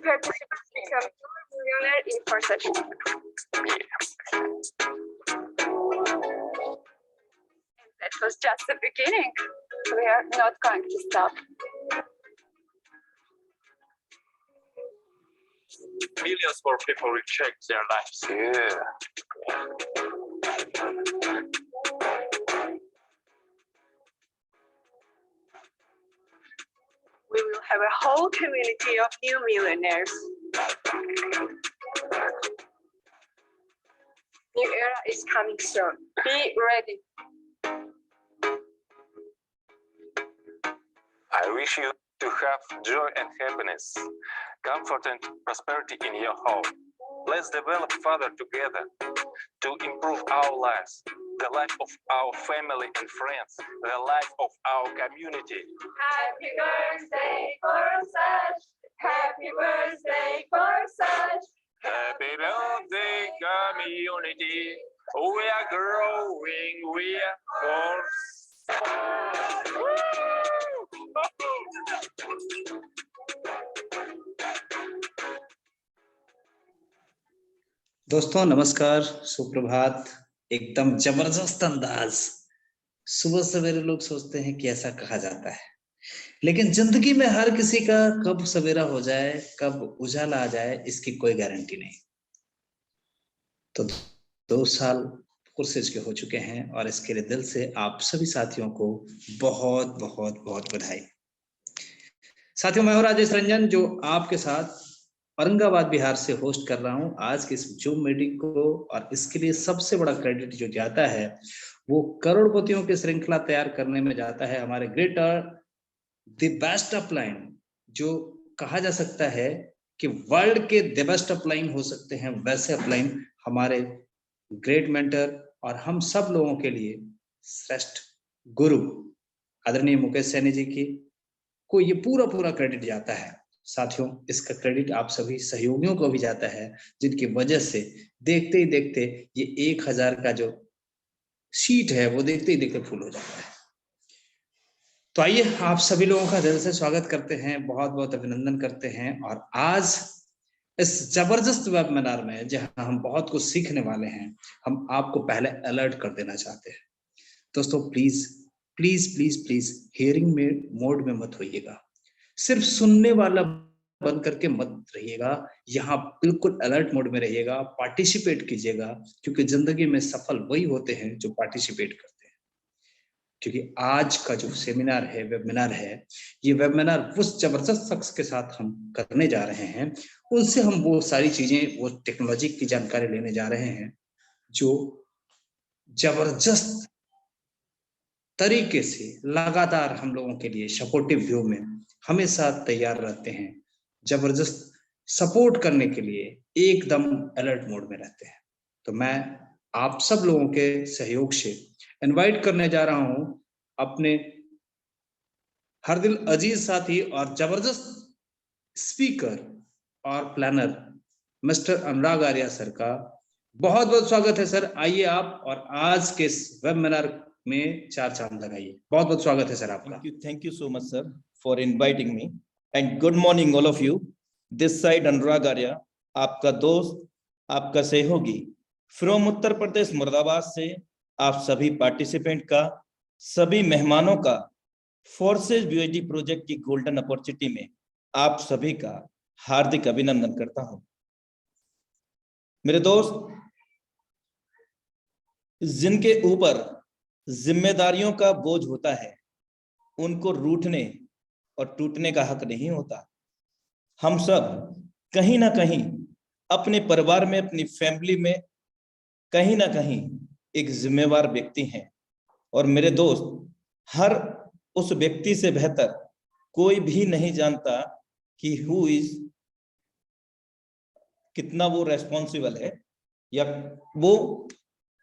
participants become millionaire in 4 sessions. That was just the beginning. We are not going to stop. Millions more people will change their lives. Yeah. We will have a whole community of new millionaires. New era is coming soon. Be ready. I wish you to have joy and happiness, comfort and prosperity in your home. Let's develop further together to improve our lives, the life of our family and friends, the life of our community. Happy birthday, Forsage. Happy birthday, Forsage. Happy birthday, community. We are growing, we are force. दोस्तों नमस्कार, सुप्रभात। एकदम जबरदस्त अंदाज। सुबह सवेरे लोग सोचते हैं कि ऐसा कहा जाता है, लेकिन जिंदगी में हर किसी का कब सवेरा हो जाए, कब उजाला आ जाए, इसकी कोई गारंटी नहीं। तो 2 साल कोर्सेज के हो चुके हैं और इसके लिए दिल से आप सभी साथियों को बहुत बहुत बहुत बधाई। साथियों, मैं हूं राजेश रंजन, जो आपके साथ औरंगाबाद बिहार से होस्ट कर रहा हूं आज के इस जूम मीटिंग को। और इसके लिए सबसे बड़ा क्रेडिट जो जाता है वो करोड़पतियों की श्रृंखला तैयार करने में जाता है हमारे ग्रेटर द बेस्ट अपलाइन, जो कहा जा सकता है कि वर्ल्ड के द बेस्ट अपलाइन हो सकते हैं वैसे अपलाइन हमारे ग्रेट मेंटर और हम सब लोगों के लिए श्रेष्ठ गुरु आदरणीय मुकेश सैनी जी की को ये पूरा क्रेडिट जाता है। साथियों, इसका क्रेडिट आप सभी सहयोगियों को भी जाता है, जिनकी वजह से देखते ही देखते ये 1000 का जो शीट है वो देखते ही देखते फुल हो जाता है। तो आइए आप सभी लोगों का दिल से स्वागत करते हैं, बहुत बहुत अभिनंदन करते हैं। और आज इस जबरदस्त वेबिनार में जहां हम बहुत कुछ सीखने वाले हैं, हम आपको पहले अलर्ट कर देना चाहते हैं। दोस्तों please please please please hearing mode में मत होइएगा, सिर्फ सुनने वाला बंद करके मत रहिएगा, यहाँ बिल्कुल अलर्ट मोड में रहिएगा, पार्टिसिपेट कीजिएगा, क्योंकि जिंदगी में सफल वही होते हैं जो पार्टिसिपेट करते हैं। क्योंकि आज का जो सेमिनार है, वेबिनार है, ये वेबिनार उस जबरदस्त शख्स के साथ हम करने जा रहे हैं, उनसे हम वो सारी चीजें, वो टेक्नोलॉजी की जानकारी लेने जा रहे हैं जो जबरदस्त तरीके से लगातार हम लोगों के लिए सपोर्टिव व्यू में हमेशा तैयार रहते हैं, जबरदस्त सपोर्ट करने के लिए एकदम अलर्ट मोड में रहते हैं। तो मैं आप सब लोगों के सहयोग से इनवाइट करने जा रहा हूं अपने हर दिल अजीज साथी और जबरदस्त स्पीकर और प्लानर मिस्टर अनुराग आर्या सर का। बहुत बहुत स्वागत है सर, आइए आप और आज के इस वेबिनार में 4 चांद लगाइए। बहुत बहुत स्वागत है सर आपका। Thank you so much sir for inviting me and good morning all of you. This side अनुराग आर्या, आपका दोस्त, आपका सहयोगी फ्रॉम उत्तर प्रदेश मुरादाबाद से आप सभी पार्टिसिपेंट का, सभी मेहमानों का फोर्सेज बीओएसडी प्रोजेक्ट की गोल्डन अपॉर्चुनिटी में आप सभी का हार्दिक अभिनंदन करता हूं। मेरे दोस्त, जिनके ऊपर जिम्मेदारियों का बोझ होता है उनको रूठने और टूटने का हक नहीं होता। हम सब कहीं ना कहीं अपने परिवार में, अपनी फैमिली में कहीं ना कहीं एक जिम्मेवार व्यक्ति हैं। और मेरे दोस्त, हर उस व्यक्ति से बेहतर कोई भी नहीं जानता कि हु इज, कितना वो रेस्पॉन्सिबल है या वो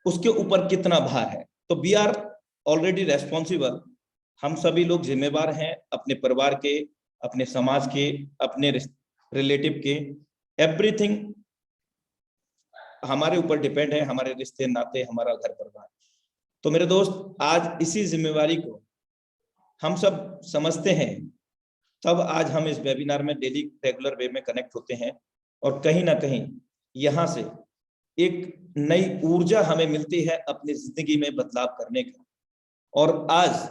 उसके ऊपर कितना भार है। तो वी आर ऑलरेडी रेस्पॉन्सिबल, हम सभी लोग जिम्मेवार हैं अपने परिवार के, अपने समाज के, अपने रिलेटिव के। एवरीथिंग हमारे ऊपर डिपेंड है, हमारे रिश्ते नाते, हमारा घर परिवार। तो मेरे दोस्त, आज इसी जिम्मेवारी को हम सब समझते हैं तब आज हम इस वेबिनार में डेली रेगुलर वे में कनेक्ट होते हैं और कहीं ना कहीं यहाँ से एक नई ऊर्जा हमें मिलती है अपनी जिंदगी में बदलाव करने का। और आज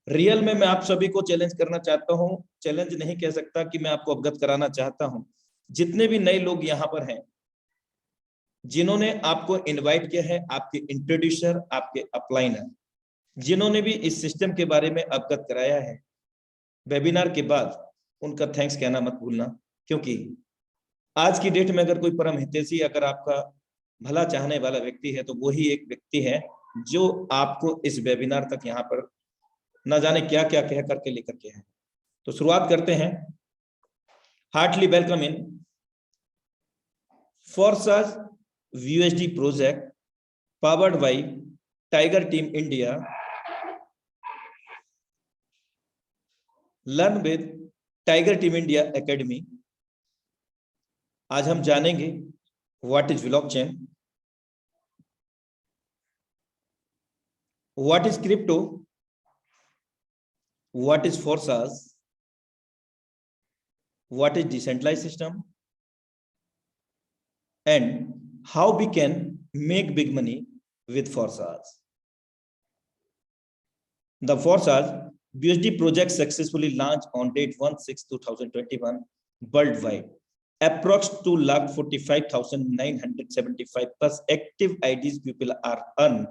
रियल में मैं आप सभी को चैलेंज करना चाहता हूं, चैलेंज नहीं कह सकता कि मैं आपको अवगत कराना चाहता हूं, जितने भी नए लोग यहाँ पर हैं जिन्होंने आपको इनवाइट किया है, आपके इंट्रोड्यूसर, आपके अपलाइनर, जिन्होंने भी इस सिस्टम के बारे में अवगत कराया है, वेबिनार के बाद उनका थैंक्स कहना मत भूलना। क्योंकि आज की डेट में अगर कोई परम हितैषी, अगर आपका भला चाहने वाला व्यक्ति है, तो वही एक व्यक्ति है जो आपको इस वेबिनार तक यहाँ पर न जाने क्या क्या कह करके लेकर के है। तो शुरुआत करते हैं। Heartly welcome in Forsas VUSD project powered by tiger team India, learn with tiger team India academy. आज हम जानेंगे what is blockchain, what is crypto, what is Forsas, what is decentralized system, and how we can make big money with Forsas. The Forsas BUSD project successfully launched on date 1/6/2021 worldwide. Approx 2,45,975 plus active IDs people are earned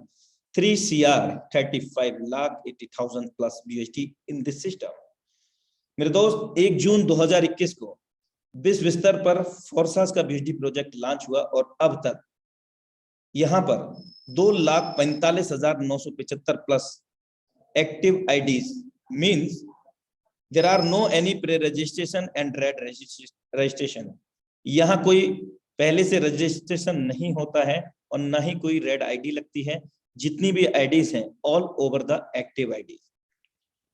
3 CR 35,80,000 plus BUSD in this system. मेरे दोस्त 1 जून 2021 को विश्व स्तर पर फोर्सास का BUSD project launch हुआ और अब तक यहां पर 2,45,975 plus active IDs means there are no any pre registration and red registration. यहां कोई पहले से रजिस्ट्रेशन नहीं होता है और ना ही कोई रेड ID लगती है। जितनी भी आईडीज हैं all over the active IDs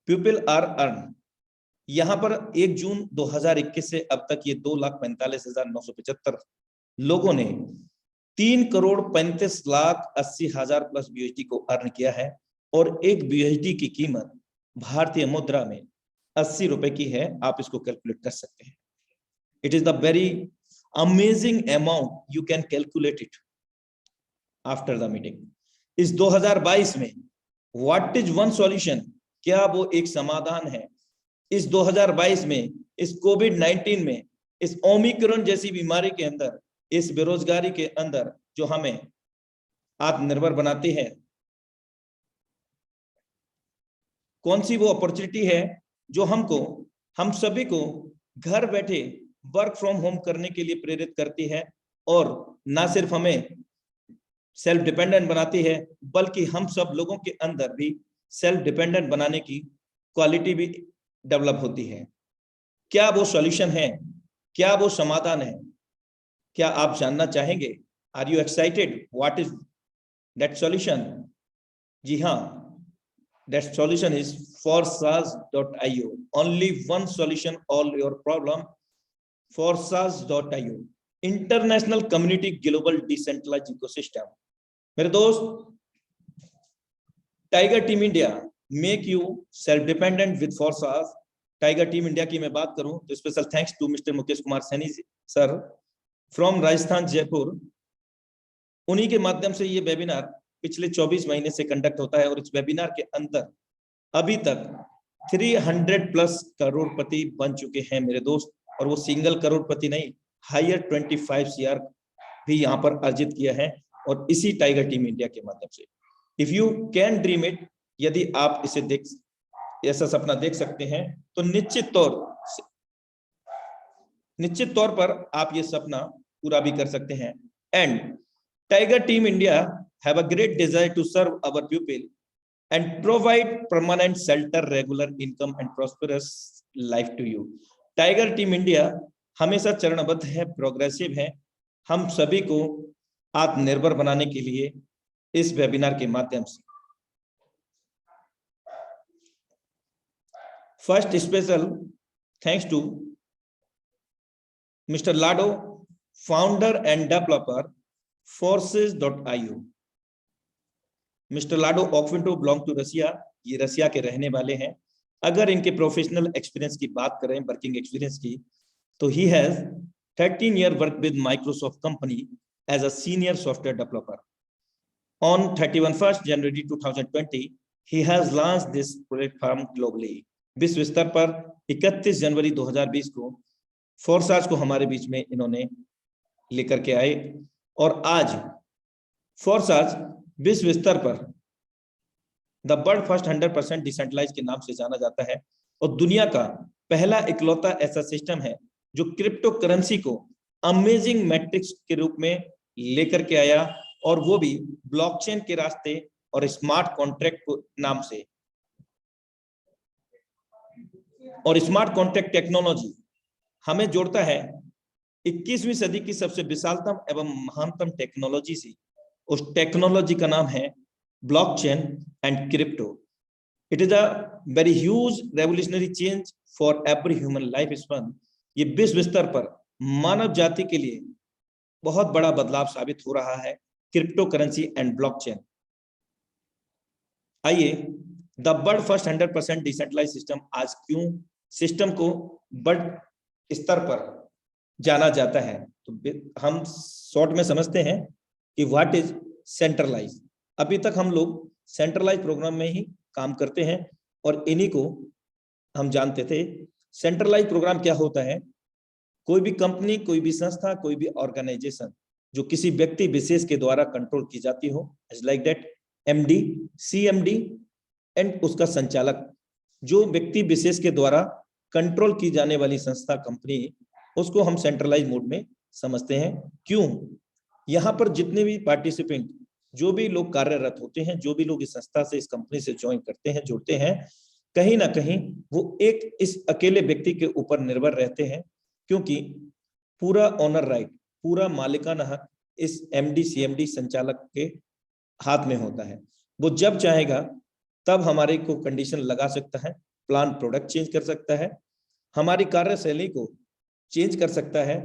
people are earn. यहां पर 1 जून 2021 से अब तक ये 2,45,975 लोगों ने 3,35,80,000 प्लस BUSD को अर्न किया है और एक BUSD की कीमत भारतीय मुद्रा में 80 रुपए की है। आप इसको कैलकुलेट कर सकते हैं। It is the very amazing amount, you can calculate it after the meeting. इस 2022 में व्हाट इज वन सॉल्यूशन, क्या वो एक समाधान है इस 2022 में, इस कोविड-19 में, इस ओमिक्रॉन जैसी बीमारी के अंदर, इस बेरोजगारी के अंदर जो हमें आत्मनिर्भर बनाती है। कौन सी वो अपॉर्चुनिटी है जो हम सभी को घर बैठे वर्क फ्रॉम होम करने के लिए प्रेरित करती है और ना सिर्फ हमें सेल्फ डिपेंडेंट बनाती है बल्कि हम सब लोगों के अंदर भी सेल्फ डिपेंडेंट बनाने की क्वालिटी भी डेवलप होती है। क्या वो सॉल्यूशन है, क्या वो समाधान है, क्या आप जानना चाहेंगे? Are you excited? What is that solution? जी हाँ, that solution is forsas.io. Only one solution all your problem, forsas.io, international community global decentralised ecosystem. मेरे दोस्त, tiger team India make you self dependent with Forsas. Tiger team India की मैं बात करूं तो special thanks to mister Mukesh Kumar Saini sir from Rajasthan Jaipur. उन्हीं के माध्यम से ये वेबिनार पिछले 24 महीने से कंडक्ट होता है और इस वेबिनार के अंदर अभी तक 300 प्लस करोड़पति बन चुके हैं मेरे दोस्त। और वो सिंगल करोड़पति नहीं, हायर 25 CR भी यहाँ पर अर्जित किया है और इसी टाइगर टीम इंडिया के माध्यम से। If you can dream it, यदि आप इसे ऐसा सपना देख सकते हैं तो निश्चित तौर पर आप ये सपना पूरा भी कर सकते हैं। And tiger team India have a great desire to serve our people and provide permanent shelter, regular income and prosperous life to you. Tiger team India हमेशा चरणबद्ध है, प्रोग्रेसिव है, हम सभी को आत्मनिर्भर बनाने के लिए इस वेबिनार के माध्यम से। First special thanks to mister Lado, founder and developer Forsas.io। Mister Lado ऑक्विंटो बिलोंग टू रसिया, ये रसिया के रहने वाले हैं। अगर इनके प्रोफेशनल एक्सपीरियंस की बात करें, वर्किंग एक्सपीरियंस की, तो he has 13 year work with Microsoft company as a senior software developer. On 31st January 2020, he has launched this platform globally. विश्व स्तर पर 31 जनवरी 2020 को फोर्साज को हमारे बीच में इन्होंने लेकर के आए और आज फोर्साज विश्व स्तर पर द वर्ल्ड फर्स्ट 100% डिसेंट्रलाइज के नाम से जाना जाता है और दुनिया का पहला इकलौता ऐसा सिस्टम है जो क्रिप्टो करेंसी को अमेजिंग मैट्रिक्स के रूप में लेकर के आया, और वो भी ब्लॉकचेन के रास्ते और स्मार्ट कॉन्ट्रैक्ट को नाम से। और स्मार्ट कॉन्ट्रैक्ट टेक्नोलॉजी हमें जोड़ता है 21वीं सदी की सबसे विशालतम एवं महानतम टेक्नोलॉजी से। उस टेक्नोलॉजी का नाम है blockchain and crypto. It is a very huge revolutionary change for every human life span. ये विश्व स्तर पर मानव जाति के लिए बहुत बड़ा बदलाव साबित हो रहा है, क्रिप्टो करेंसी एंड ब्लॉकचेन। आइए, the world first 100% decentralize system आज क्यों सिस्टम को वर्ल्ड स्तर पर जाना जाता है, तो हम शॉर्ट में समझते हैं कि व्हाट इज सेंट्रलाइज। अभी तक हम लोग सेंट्रलाइज प्रोग्राम में ही काम करते हैं और इन्हीं को हम जानते थे। सेंट्रलाइज प्रोग्राम क्या होता है? कोई भी कंपनी, कोई भी संस्था, कोई भी ऑर्गेनाइजेशन जो किसी व्यक्ति विशेष के द्वारा कंट्रोल की जाती हो, like that MD, CMD and उसका संचालक, जो व्यक्ति विशेष के द्वारा कंट्रोल की जाने वाली संस्था, कंपनी, उसको हम सेंट्रलाइज मोड में समझते हैं। क्यों? यहाँ पर जितने भी पार्टिसिपेंट, जो भी लोग कार्यरत होते हैं, जो भी लोग इस संस्था से, इस कंपनी से ज्वाइन करते हैं, जुड़ते हैं, कहीं ना कहीं वो एक इस अकेले व्यक्ति के ऊपर निर्भर रहते हैं, क्योंकि पूरा ऑनर राइट, पूरा मालिकाना हक इस एमडी, सीएमडी, संचालक के हाथ में होता है। वो जब चाहेगा तब हमारे को कंडीशन लगा सकता है, प्लान प्रोडक्ट चेंज कर सकता है, हमारी कार्यशैली को चेंज कर सकता है,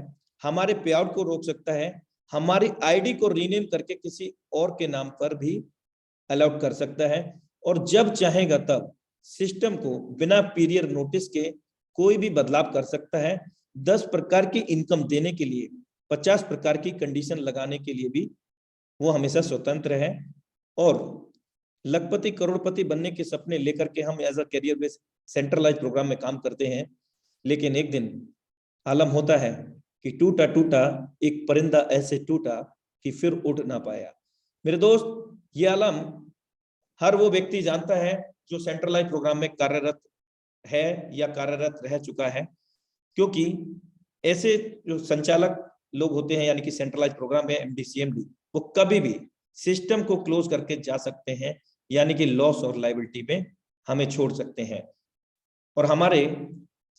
हमारे पे आउट को रोक सकता है, हमारी आईडी को रीनेम करके किसी और के नाम पर भी अलाउड कर सकता है, और जब चाहेगा तब सिस्टम को बिना पीरियड नोटिस के कोई भी बदलाव कर सकता है। 10 प्रकार की इनकम देने के लिए, 50 प्रकार की कंडीशन लगाने के लिए भी वो हमेशा स्वतंत्र है। और लखपति करोड़पति बनने के सपने लेकर के हम as a career based centralize program में काम करते हैं, लेकिन एक दिन आलम होता है कि टूटा टूटा एक परिंदा ऐसे टूटा कि फिर उड़ ना पाया। मेरे दोस्त, ये आलम हर वो व्यक्ति जानता है जो सेंट्रलाइज प्रोग्राम में कार्यरत है या कार्यरत रह चुका है, क्योंकि ऐसे जो संचालक लोग होते हैं, यानी कि सेंट्रलाइज प्रोग्राम में एमडी, सीएमडी, वो कभी भी सिस्टम को क्लोज करके जा सकते हैं, यानी कि लॉस और लायबिलिटी में हमें छोड़ सकते हैं, और हमारे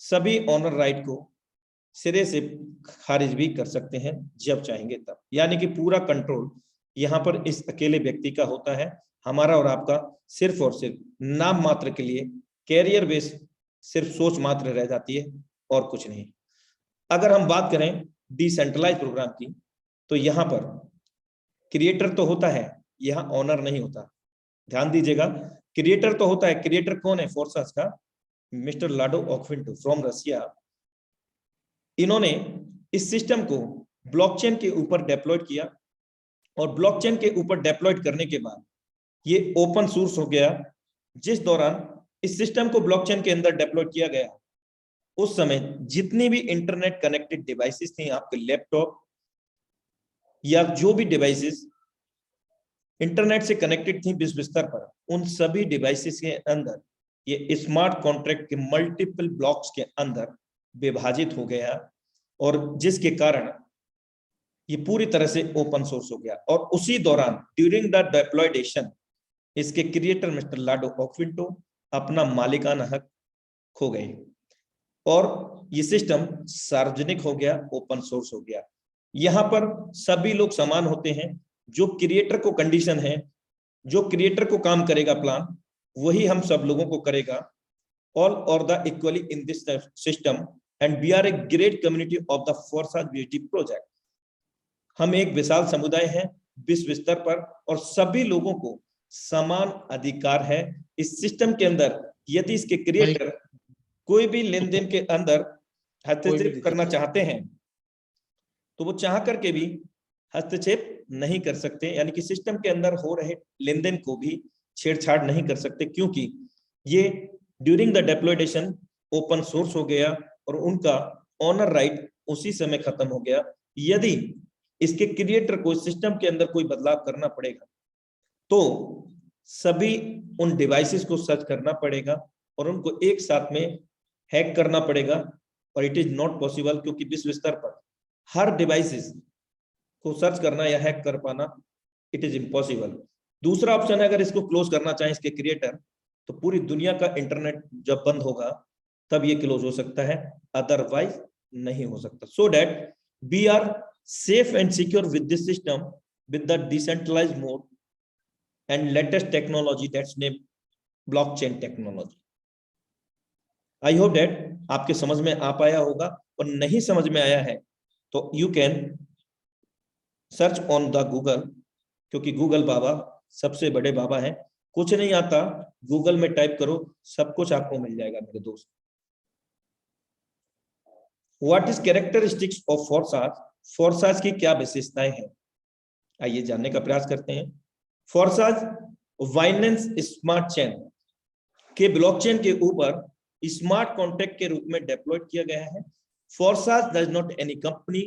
सभी ऑनर राइट को सिरे से खारिज भी कर सकते हैं जब चाहेंगे तब। यानी कि पूरा कंट्रोल यहाँ पर इस अकेले व्यक्ति का होता है। हमारा और आपका सिर्फ और सिर्फ नाम मात्र के लिए कैरियर बेस सिर्फ सोच मात्र रह जाती है और कुछ नहीं। अगर हम बात करें डिसेंट्रलाइज प्रोग्राम की, तो यहाँ पर क्रिएटर तो होता है, यहाँ ऑनर नहीं होता। ध्यान दीजिएगा, क्रिएटर तो होता है। क्रिएटर कौन है? फोर्साज का मिस्टर लाडो ऑक्विंटो फ्रॉम रशिया। इन्होंने इस सिस्टम को ब्लॉकचेन के ऊपर डेप्लॉयड किया, और ब्लॉकचेन के ऊपर डेप्लॉयड करने के बाद ये ओपन सोर्स हो गया। जिस दौरान इस सिस्टम को ब्लॉकचेन के अंदर डेप्लॉयड किया गया, उस समय जितनी भी इंटरनेट कनेक्टेड डिवाइसेस थी, आपके लैपटॉप या जो भी डिवाइसेस इंटरनेट से कनेक्टेड थी विश्व स्तर पर, उन सभी डिवाइसेस के अंदर ये स्मार्ट कॉन्ट्रैक्ट के मल्टीपल ब्लॉक्स के अंदर विभाजित हो गया, और जिसके कारण ये पूरी तरह से ओपन सोर्स हो गया। और उसी दौरान ड्यूरिंग द डेप्लॉयडेशन इसके क्रिएटर मिस्टर लाडो ऑक्विंटो अपना मालिकाना हक खो गए, और ये सिस्टम सार्वजनिक हो गया, ओपन सोर्स हो गया। यहाँ पर सभी लोग समान होते हैं। जो क्रिएटर को कंडीशन है, जो क्रिएटर को काम करेगा प्लान, वही हम सब लोगों को करेगा। All are the equally in this system and we are a great community of the Forsas BAT project. हम एक विशाल समुदाय हैं विश्व स्तर पर, और सभी लोगों को समान अधिकार है। इस सिस्टम के अंदर यदि इसके क्रिएटर कोई भी लेन देन के अंदर हस्तक्षेप करना चाहते हैं तो वो चाह करके भी हस्तक्षेप नहीं कर सकते, यानी कि सिस्टम के अंदर हो रहे लेन देन को भी छेड़छाड़ नहीं कर सकते, क्योंकि ये ड्यूरिंग द डेप्लॉयडेशन ओपन सोर्स हो गया और उनका ऑनर राइट उसी समय खत्म हो गया। यदि इसके क्रिएटर को सिस्टम के अंदर कोई बदलाव करना पड़ेगा तो सभी उन डिवाइसेस को सर्च करना पड़ेगा और उनको एक साथ में हैक करना पड़ेगा, और इट इज नॉट पॉसिबल, क्योंकि विश्व स्तर पर हर डिवाइसेस को सर्च करना या हैक कर पाना इट इज इम्पॉसिबल। दूसरा ऑप्शन है, अगर इसको क्लोज करना चाहे इसके क्रिएटर, तो पूरी दुनिया का इंटरनेट जब बंद होगा तब ये क्लोज हो सकता है, अदरवाइज नहीं हो सकता। So that we are safe and secure with this system with the decentralized mode and latest technology that's named blockchain technology. I hope that आपके समझ में आ पाया होगा, और नहीं समझ में आया है तो you can search on the Google, क्योंकि गूगल बाबा सबसे बड़े बाबा हैं। कुछ नहीं आता गूगल में टाइप करो, सब कुछ आपको मिल जाएगा मेरे दोस्त। What is characteristics of Forsage? Forsage की क्या विशेषताएं हैं, आइए जानने का प्रयास करते हैं। फोर्साज बाइनेंस स्मार्ट चेन के ब्लॉकचेन के ऊपर स्मार्ट कॉन्ट्रैक्ट के रूप में डेप्लॉयड किया गया है। Forsas does not any company,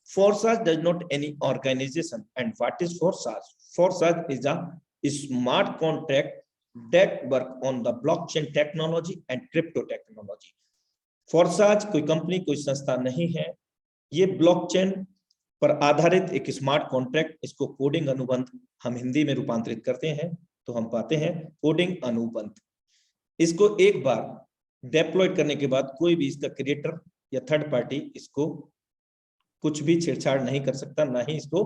Forsas does not any organisation, and what is Forsas? Forsas is a smart contract that work on the blockchain technology and crypto technology. Forsas कोई company, कोई संस्था नहीं है, ये blockchain पर आधारित एक smart contract, इसको कोडिंग अनुबंध हम हिंदी में रूपांतरित करते हैं तो हम पाते हैं कोडिंग अनुबंध। इसको एक बार डेप्लॉयड करने के बाद कोई भी इसका क्रिएटर या थर्ड पार्टी इसको कुछ भी छेड़छाड़ नहीं कर सकता, ना ही इसको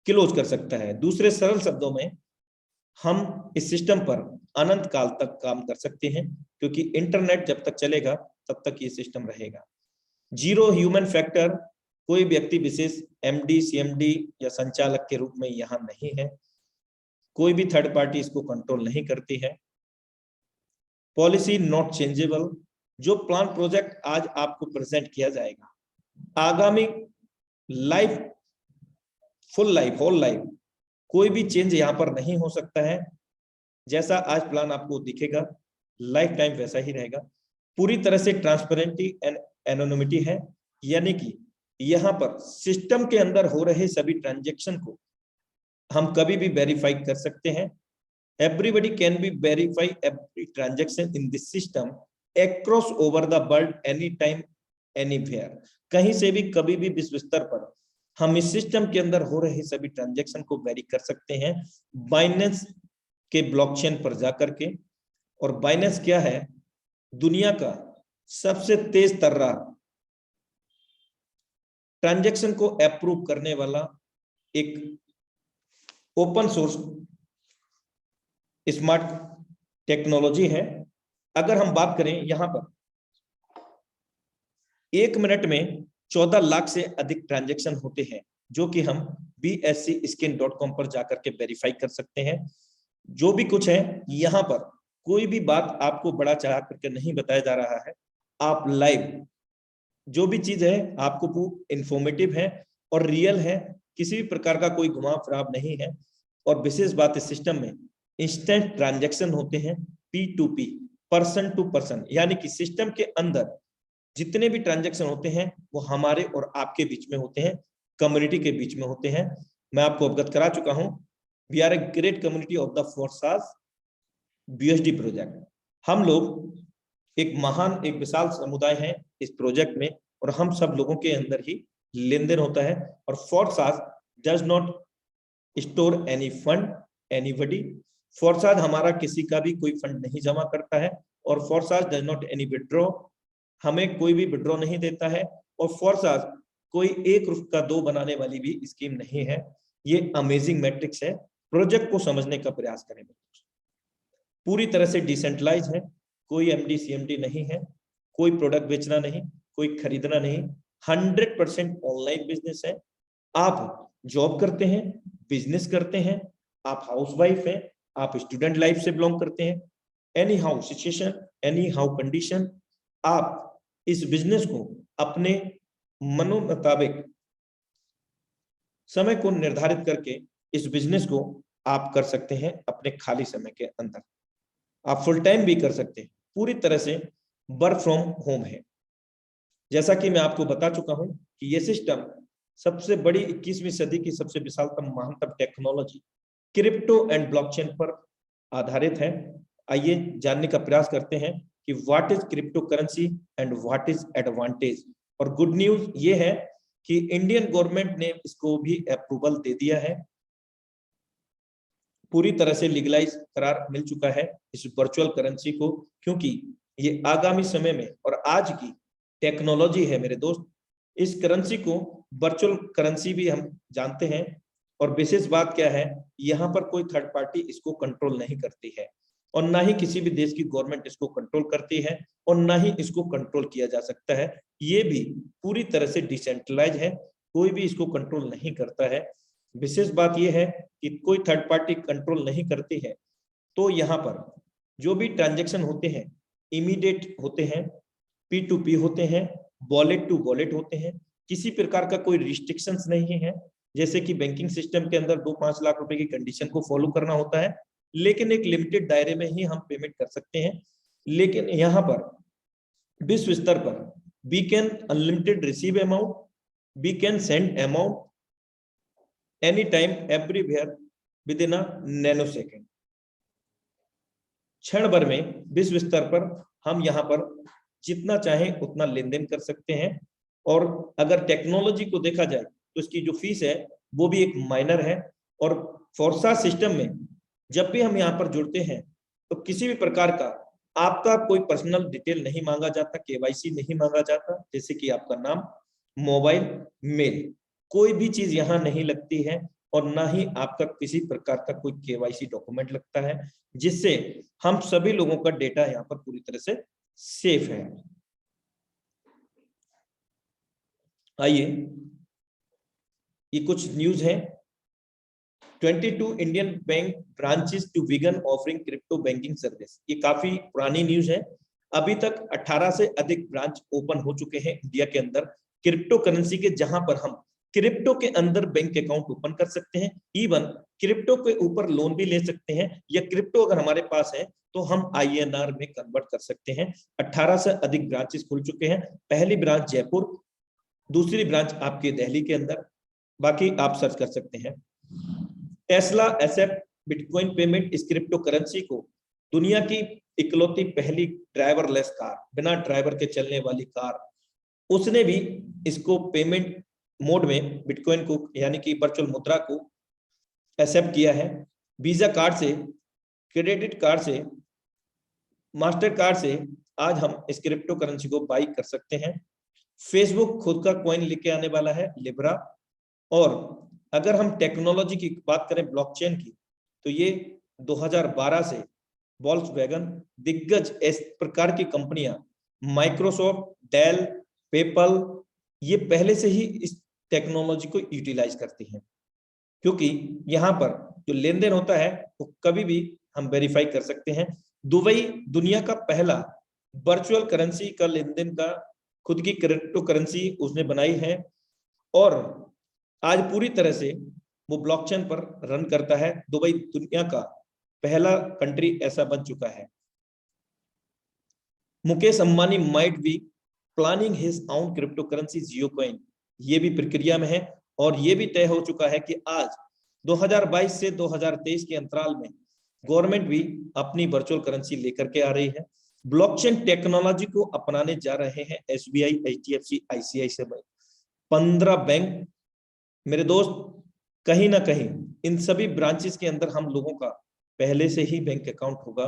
क्लोज कर सकता है। दूसरे सरल शब्दों में हम इस सिस्टम पर अनंत काल तक काम कर सकते हैं, क्योंकि इंटरनेट जब तक चलेगा तब तक ये सिस्टम रहेगा। जीरो ह्यूमन फैक्टर, कोई व्यक्ति विशेष एमडी, सीएमडी या संचालक के रूप में यहाँ नहीं है, कोई भी थर्ड पार्टी इसको कंट्रोल नहीं करती है। पॉलिसी नॉट चेंजेबल, जो प्लान प्रोजेक्ट आज आपको प्रेजेंट किया जाएगा, आगामी life, full life, whole life, कोई भी चेंज यहाँ पर नहीं हो सकता है। जैसा आज प्लान आपको दिखेगा लाइफ टाइम वैसा ही रहेगा। पूरी तरह से ट्रांसपेरेंटी एंड एनोनिमिटी है, यानी कि यहाँ पर सिस्टम के अंदर हो रहे सभी ट्रांजैक्शन को हम कभी भी वेरीफाई कर सकते हैं। Everybody can be verify every transaction in this system across over the world any time anywhere. कहीं से भी कभी भी विश्व स्तर पर हम इस सिस्टम के अंदर हो रहे सभी ट्रांजैक्शन को वेरी कर सकते हैं बाइनेंस के ब्लॉकचेन पर जाकर के। और बाइनेंस क्या है? दुनिया का सबसे तेज तर्रार ट्रांजैक्शन को अप्रूव करने वाला एक ओपन सोर्स स्मार्ट टेक्नोलॉजी है। अगर हम बात करें, यहां पर 1 मिनट में 14 लाख से अधिक ट्रांजैक्शन होते हैं, जो कि हम bscskin.com पर जाकर के वेरीफाई कर सकते हैं। जो भी कुछ है यहाँ पर कोई भी बात आपको बड़ा चढ़ा करके नहीं बताया जा रहा है। आप लाइव जो भी चीज है आपको इंफॉर्मेटिव है और रियल है, किसी भी प्रकार का कोई घुमाव फिराव नहीं है। और विशेष बात इस सिस्टम में इंस्टेंट ट्रांजैक्शन होते हैं, P2P, पर्सन टू पर्सन, यानी कि सिस्टम के अंदर जितने भी ट्रांजैक्शन होते हैं वो हमारे और आपके बीच में होते हैं, कम्युनिटी के बीच में होते हैं। मैं आपको अवगत करा चुका हूं, we are a great community of the Forsas BSD project. हम लोग एक महान, एक विशाल समुदाय है इस प्रोजेक्ट में, और हम सब लोगों के अंदर ही लेन देन होता है। और Forsas does not store any fund anybody. Forsas हमारा किसी का भी कोई फंड नहीं जमा करता है, और Forsas does not any withdraw, हमें कोई भी विड्रॉ नहीं देता है। और फोर्साज कोई एक रुपये का 2 बनाने वाली भी स्कीम नहीं है। ये अमेजिंग मैट्रिक्स है, प्रोजेक्ट को समझने का प्रयास करें। पूरी तरह से डिसेंट्रलाइज है, कोई एमडी सीएमडी नहीं है, कोई प्रोडक्ट बेचना नहीं, कोई खरीदना नहीं, 100% ऑनलाइन बिजनेस है। आप जॉब करते हैं, बिजनेस करते हैं, आप हाउसवाइफ हैं, आप स्टूडेंट लाइफ से बिलोंग करते हैं, any how situation, any how condition, आप इस बिजनेस को अपने मनो मुताबिक समय को निर्धारित करके इस बिजनेस को आप कर सकते हैं अपने खाली समय के अंदर। आप फुल टाइम भी कर सकते हैं, पूरी तरह से वर्क फ्रॉम होम है। जैसा कि मैं आपको बता चुका हूं कि ये सिस्टम सबसे बड़ी 21वीं सदी की सबसे विशालतम महानतम टेक्नोलॉजी क्रिप्टो एंड ब्लॉकचेन पर आधारित है। आइए जानने का प्रयास करते हैं कि what is crypto currency and what is advantage. और गुड न्यूज ये है कि इंडियन गवर्नमेंट ने इसको भी अप्रूवल दे दिया है, पूरी तरह से लीगलाइज करार मिल चुका है इस वर्चुअल करेंसी को, क्योंकि ये आगामी समय में और आज की टेक्नोलॉजी है मेरे दोस्त। इस करेंसी को वर्चुअल करेंसी भी हम जानते हैं, और विशेष बात क्या है, यहाँ पर कोई थर्ड पार्टी इसको कंट्रोल नहीं करती है, और ना ही किसी भी देश की गवर्नमेंट इसको कंट्रोल करती है, और ना ही इसको कंट्रोल किया जा सकता है। ये भी पूरी तरह से डिसेंट्रलाइज है, कोई भी इसको कंट्रोल नहीं करता है। विशेष बात यह है कि कोई थर्ड पार्टी कंट्रोल नहीं करती है, तो यहाँ पर जो भी ट्रांजैक्शन होते हैं इमीडिएट होते हैं, P2P होते हैं, वॉलेट टू वॉलेट होते हैं, किसी प्रकार का कोई रिस्ट्रिक्शंस नहीं है। जैसे कि बैंकिंग सिस्टम के अंदर 2-5 लाख रुपए की कंडीशन को फॉलो करना होता है, लेकिन एक लिमिटेड दायरे में ही हम पेमेंट कर सकते हैं। लेकिन यहाँ पर विश्व स्तर पर we can unlimited receive amount, we can send amount any time everywhere with in a nano second. क्षण भर में विश्व स्तर पर हम यहाँ पर जितना चाहें उतना लेन देन कर सकते हैं। और अगर टेक्नोलॉजी को देखा जाए तो इसकी जो फीस है वो भी एक माइनर है। और फोर्सा सिस्टम में जब भी हम यहाँ पर जुड़ते हैं तो किसी भी प्रकार का आपका कोई पर्सनल डिटेल नहीं मांगा जाता, KYC नहीं मांगा जाता, जैसे कि आपका नाम, मोबाइल, मेल, कोई भी चीज यहाँ नहीं लगती है, और ना ही आपका किसी प्रकार का कोई KYC डॉक्यूमेंट लगता है, जिससे हम सभी लोगों का डेटा यहाँ पर पूरी तरह से सेफ है। आइए, ये कुछ न्यूज है। 22 Indian bank branches to begin offering crypto banking service. ये काफी पुरानी न्यूज है। अभी तक 18 से अधिक ब्रांच ओपन हो चुके हैं इंडिया के अंदर क्रिप्टो करेंसी के, जहां पर हम क्रिप्टो के अंदर बैंक अकाउंट ओपन कर सकते हैं, इवन क्रिप्टो के ऊपर लोन भी ले सकते हैं, या क्रिप्टो अगर हमारे पास है तो हम INR में कन्वर्ट कर सकते हैं। 18 से अधिक ब्रांचेस खुल चुके हैं। पहली ब्रांच जयपुर, दूसरी ब्रांच आपके दिल्ली के अंदर, बाकी आप सर्च कर सकते हैं। Tesla accept bitcoin payment. इस क्रिप्टो करेंसी को दुनिया की इकलौती पहली ड्राइवरलेस कार, बिना ड्राइवर के चलने वाली कार, उसने भी इसको पेमेंट मोड में बिटकॉइन को यानी कि वर्चुअल मुद्रा को एक्सेप्ट किया है। वीजा कार्ड से, क्रेडिट कार्ड से, मास्टर कार्ड से आज हम इस क्रिप्टो करेंसी को बाई कर सकते हैं। फेसबुक खुद का कॉइन लेके आने वाला है, लिब्रा। और अगर हम टेक्नोलॉजी की बात करें ब्लॉकचेन की, तो ये 2012 से वॉल्क्सवैगन, दिग्गज इस प्रकार की कंपनियां, माइक्रोसॉफ्ट, डेल, पेपल, ये पहले से ही इस टेक्नोलॉजी को यूटिलाइज करती हैं, क्योंकि यहाँ पर जो लेन देन होता है वो कभी भी हम वेरीफाई कर सकते हैं। दुबई दुनिया का पहला वर्चुअल करेंसी का लेन देन का खुद की क्रिप्टो करेंसी उसने बनाई है, और आज पूरी तरह से वो ब्लॉकचेन पर रन करता है। दुबई दुनिया का पहला कंट्री ऐसा बन चुका है। Mukesh Ambani might be planning his own crypto currency Jio coin, ये भी प्रक्रिया में है, और ये भी तय हो चुका है कि आज 2022 से 2023 के अंतराल में गवर्नमेंट भी अपनी वर्चुअल करेंसी लेकर के आ रही है। ब्लॉकचेन टेक्नोलॉजी को अपनाने जा रहे हैं SBI, HDFC, ICICI bank, 15 bank. मेरे दोस्त, कहीं ना कहीं इन सभी ब्रांचेस के अंदर हम लोगों का पहले से ही बैंक अकाउंट होगा,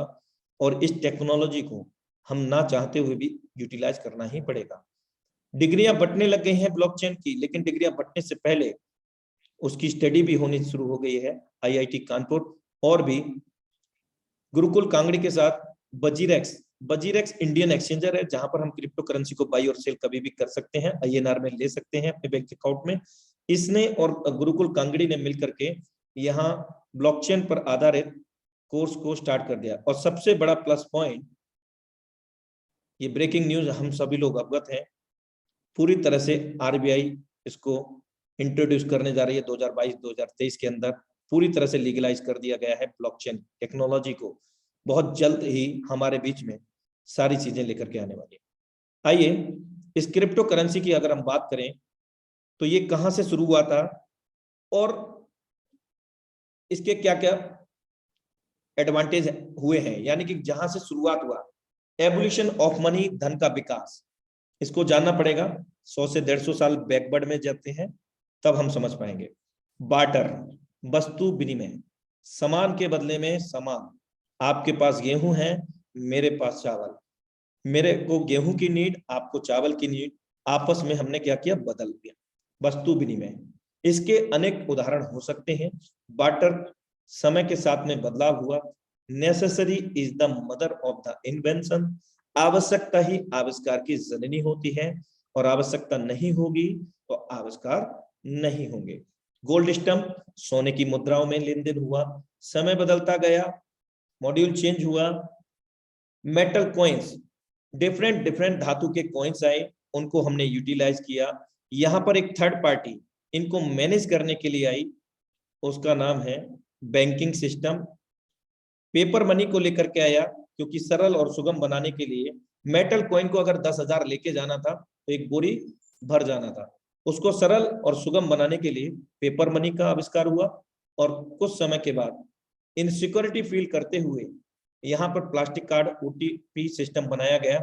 और इस टेक्नोलॉजी को हम ना चाहते हुए भी यूटिलाइज करना ही पड़ेगा। डिग्रियां बंटने लग गई हैं ब्लॉकचेन की, लेकिन डिग्रियां बंटने से पहले उसकी स्टडी भी होनी शुरू हो गई है। IIT कानपुर और भी गुरुकुल कांगड़ी के साथ बजीरेक्स इंडियन एक्सचेंजर है, जहां पर हम क्रिप्टो करेंसी को बाई और सेल कभी भी कर सकते हैं, INR में ले सकते हैं अपने बैंक अकाउंट में। इसने और गुरुकुल कांगड़ी ने मिलकर के यहाँ ब्लॉकचेन पर आधारित कोर्स को स्टार्ट कर दिया। और सबसे बड़ा प्लस पॉइंट, ये ब्रेकिंग न्यूज हम सभी लोग अवगत हैं, पूरी तरह से आरबीआई इसको इंट्रोड्यूस करने जा रही है 2022-2023 के अंदर। पूरी तरह से लीगलाइज कर दिया गया है ब्लॉकचेन टेक्नोलॉजी को। बहुत जल्द ही हमारे बीच में सारी चीजें लेकर के आने वाली है। आइए इस क्रिप्टो करेंसी की अगर हम बात करें तो ये कहां से शुरू हुआ था और इसके क्या क्या एडवांटेज हुए हैं, यानी कि जहां से शुरुआत हुआ, एवोल्यूशन ऑफ मनी, धन का विकास, इसको जानना पड़ेगा। 100 से 150 साल बैकवर्ड में जाते हैं तब हम समझ पाएंगे। बार्टर, वस्तु विनिमय, सामान के बदले में सामान। आपके पास गेहूं है, मेरे पास चावल, मेरे को गेहूं की नीड, आपको चावल की नीड, आपस में हमने क्या किया, बदल दिया, वस्तु विनिमय। इसके अनेक उदाहरण हो सकते हैं। बार्टर समय के साथ में बदलाव हुआ। Necessary is the mother of the invention, आवश्यकता ही आविष्कार की जननी होती है और आवश्यकता नहीं होगी तो आविष्कार नहीं होंगे। गोल्ड स्टम्प, सोने की मुद्राओं में लेन देन हुआ। समय बदलता गया, मॉड्यूल चेंज हुआ। मेटल कॉइन्स, डिफरेंट धातु के कॉइन्स आए, उनको हमने यूटिलाइज किया। यहाँ पर एक थर्ड पार्टी इनको मैनेज करने के लिए आई, उसका नाम है बैंकिंग सिस्टम। पेपर मनी को लेकर के आया, क्योंकि सरल और सुगम बनाने के लिए मेटल कॉइन को अगर 10,000 लेके जाना था तो एक बोरी भर जाना था। उसको सरल और सुगम बनाने के लिए पेपर मनी का आविष्कार हुआ। और कुछ समय के बाद इनसिक्योरिटी फील करते हुए यहाँ पर प्लास्टिक कार्ड, ओटीपी सिस्टम बनाया गया,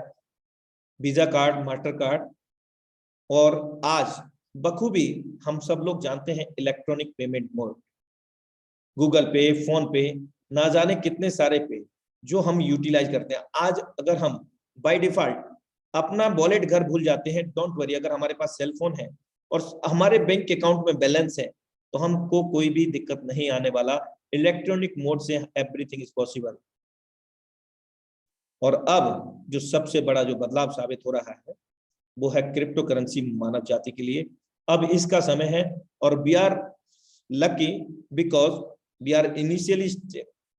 वीजा कार्ड, मास्टर कार्ड। और आज बखूबी हम सब लोग जानते हैं इलेक्ट्रॉनिक पेमेंट मोड, गूगल पे, फोन पे, ना जाने कितने सारे पे जो हम यूटिलाइज करते हैं। आज अगर हम बाय डिफॉल्ट अपना वॉलेट घर भूल जाते हैं, डोंट वरी, अगर हमारे पास सेल फोन है और हमारे बैंक अकाउंट में बैलेंस है तो हमको कोई भी दिक्कत नहीं आने वाला। इलेक्ट्रॉनिक मोड से एवरीथिंग इज पॉसिबल। और अब जो सबसे बड़ा जो बदलाव साबित हो रहा है वो है क्रिप्टो करेंसी मानव जाति के लिए। अब इसका समय है और we are lucky because we are initially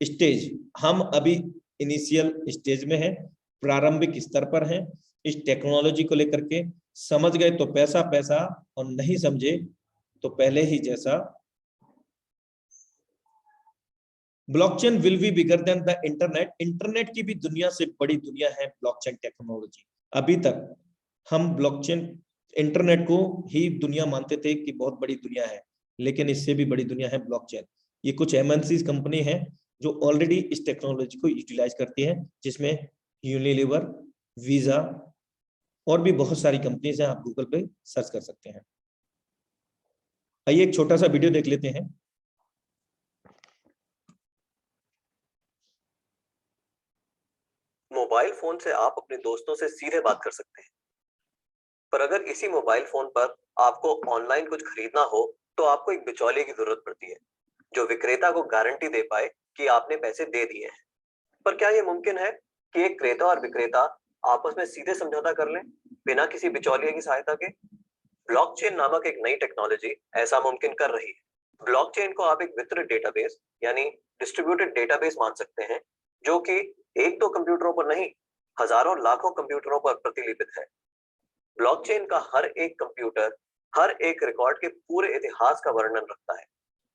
stage. हम अभी इनिशियल स्टेज में हैं, प्रारंभिक स्तर पर हैं। इस टेक्नोलॉजी को लेकर के समझ गए तो पैसा पैसा, और नहीं समझे तो पहले ही जैसा। Blockchain will be bigger than the internet. Internet की भी दुनिया से बड़ी दुनिया है ब्लॉकचेन टेक्नोलॉजी। अभी तक हम ब्लॉकचेन इंटरनेट को ही दुनिया मानते थे कि बहुत बड़ी दुनिया है, लेकिन इससे भी बड़ी दुनिया है ब्लॉकचेन। ये कुछ एमएनसी कंपनी है जो ऑलरेडी इस टेक्नोलॉजी को यूटिलाइज करती है, जिसमें यूनिलीवर, वीजा और भी बहुत सारी कंपनीज हैं। आप गूगल पे सर्च कर सकते हैं। आइए एक छोटा सा वीडियो देख लेते हैं। मोबाइल फोन से आप अपने दोस्तों से सीधे बात कर सकते हैं, पर अगर इसी मोबाइल फोन पर आपको ऑनलाइन कुछ खरीदना हो तो आपको एक बिचौलिए की जरूरत पड़ती है जो विक्रेता को गारंटी दे पाए कि आपने पैसे दे दिए हैं। पर क्या यह मुमकिन है कि एक क्रेता और विक्रेता आपस में सीधे समझौता कर लें बिना किसी बिचौलिए की सहायता के? ब्लॉकचेन नामक एक नई टेक्नोलॉजी ऐसा मुमकिन कर रही है। ब्लॉकचेन को आप एक वितरित डेटाबेस यानी डिस्ट्रीब्यूटेड डेटाबेस मान सकते हैं, जो कि एक दो कंप्यूटरों पर नहीं, हजारों लाखों कंप्यूटरों पर प्रतिलिपित है। ब्लॉकचेन का हर एक कंप्यूटर हर एक रिकॉर्ड के पूरे इतिहास का वर्णन रखता है।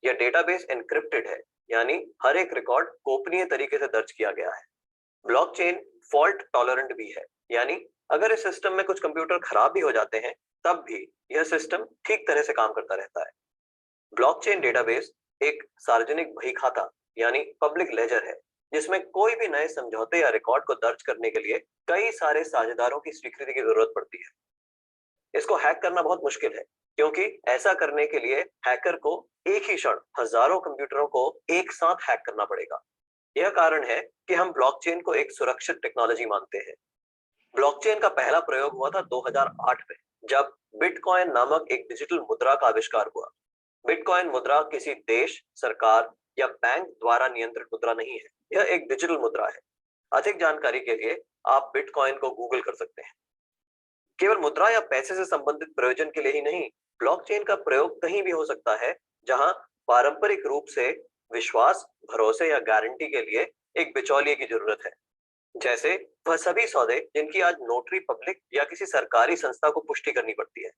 यह डेटाबेस एन्क्रिप्टेड है, यानी हर एक रिकॉर्ड गोपनीय तरीके से दर्ज किया गया है। ब्लॉकचेन फॉल्ट टॉलरेंट भी है, यानी अगर इस सिस्टम में कुछ कंप्यूटर खराब भी हो जाते हैं तब भी यह सिस्टम ठीक तरह से काम करता रहता है। ब्लॉकचेन डेटाबेस एक सार्वजनिक बही खाता यानी पब्लिक लेजर है, जिसमें कोई भी नए समझौते या रिकॉर्ड को दर्ज करने के लिए कई सारे साझेदारों की स्वीकृति की जरूरत पड़ती है। इसको हैक करना बहुत मुश्किल है, क्योंकि ऐसा करने के लिए हैकर को एक ही क्षण हजारों कंप्यूटरों को एक साथ हैक करना पड़ेगा। यह कारण है कि हम ब्लॉकचेन को एक सुरक्षित टेक्नोलॉजी मानते हैं। ब्लॉकचेन का पहला प्रयोग हुआ था 2008 में, जब बिटकॉइन नामक एक डिजिटल मुद्रा का आविष्कार हुआ। बिटकॉइन मुद्रा किसी देश, सरकार या बैंक द्वारा नियंत्रित मुद्रा नहीं है, यह एक डिजिटल मुद्रा है। अधिक जानकारी के लिए आप बिटकॉइन को गूगल कर सकते हैं। केवल मुद्रा या पैसे से संबंधित प्रयोजन के लिए ही नहीं, ब्लॉकचेन का प्रयोग कहीं भी हो सकता है जहां पारंपरिक रूप से विश्वास, भरोसे या गारंटी के लिए एक बिचौलिए की जरूरत है। जैसे वह सभी सौदे जिनकी आज नोटरी पब्लिक या किसी सरकारी संस्था को पुष्टि करनी पड़ती है।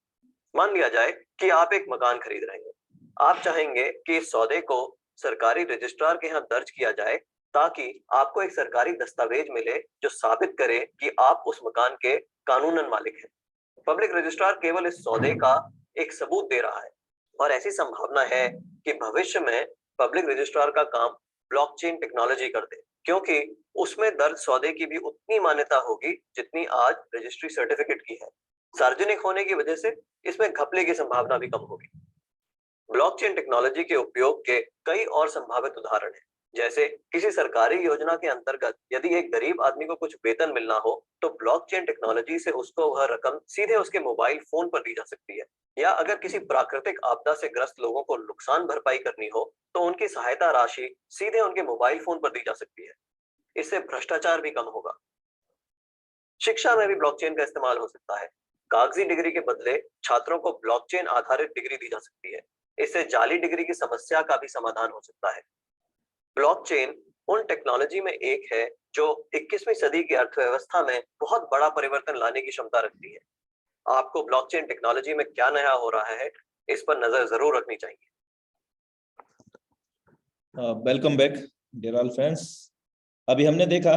मान लिया जाए कि आप एक मकान खरीद रहे हैं। आप चाहेंगे कि इस सौदे को सरकारी रजिस्ट्रार के यहाँ दर्ज किया जाए ताकि आपको एक सरकारी दस्तावेज मिले जो साबित करे कि आप उस मकान के कानूनन मालिक हैं। पब्लिक रजिस्ट्रार केवल इस सौदे का एक सबूत दे रहा है और ऐसी संभावना है कि भविष्य में पब्लिक रजिस्ट्रार का काम ब्लॉकचेन टेक्नोलॉजी कर दे, क्योंकि उसमें दर्ज सौदे की भी उतनी मान्यता होगी जितनी आज रजिस्ट्री सर्टिफिकेट की है। सार्वजनिक होने की वजह से इसमें घपले की संभावना भी कम होगी। ब्लॉकचेन टेक्नोलॉजी के उपयोग के कई और संभावित उदाहरण हैं। जैसे किसी सरकारी योजना के अंतर्गत यदि एक गरीब आदमी को कुछ वेतन मिलना हो तो ब्लॉकचेन टेक्नोलॉजी से उसको वह रकम सीधे उसके मोबाइल फोन पर दी जा सकती है। या अगर किसी प्राकृतिक आपदा से ग्रस्त लोगों को नुकसान भरपाई करनी हो तो उनकी सहायता राशि सीधे उनके मोबाइल फोन पर दी जा सकती है। इससे भ्रष्टाचार भी कम होगा। शिक्षा में भी ब्लॉकचेन का इस्तेमाल हो सकता है। कागजी डिग्री के बदले छात्रों को ब्लॉकचेन आधारित डिग्री दी जा सकती है। इससे जाली डिग्री की समस्या का भी समाधान हो सकता है। ब्लॉकचेन उन टेक्नोलॉजी में एक है जो 21वीं सदी की अर्थव्यवस्था में बहुत बड़ा परिवर्तन लाने की क्षमता रखती है। आपको ब्लॉकचेन टेक्नोलॉजी में क्या नया हो रहा है, इस पर नजर जरूर रखनी चाहिए। Welcome back dear all friends. अभी हमने देखा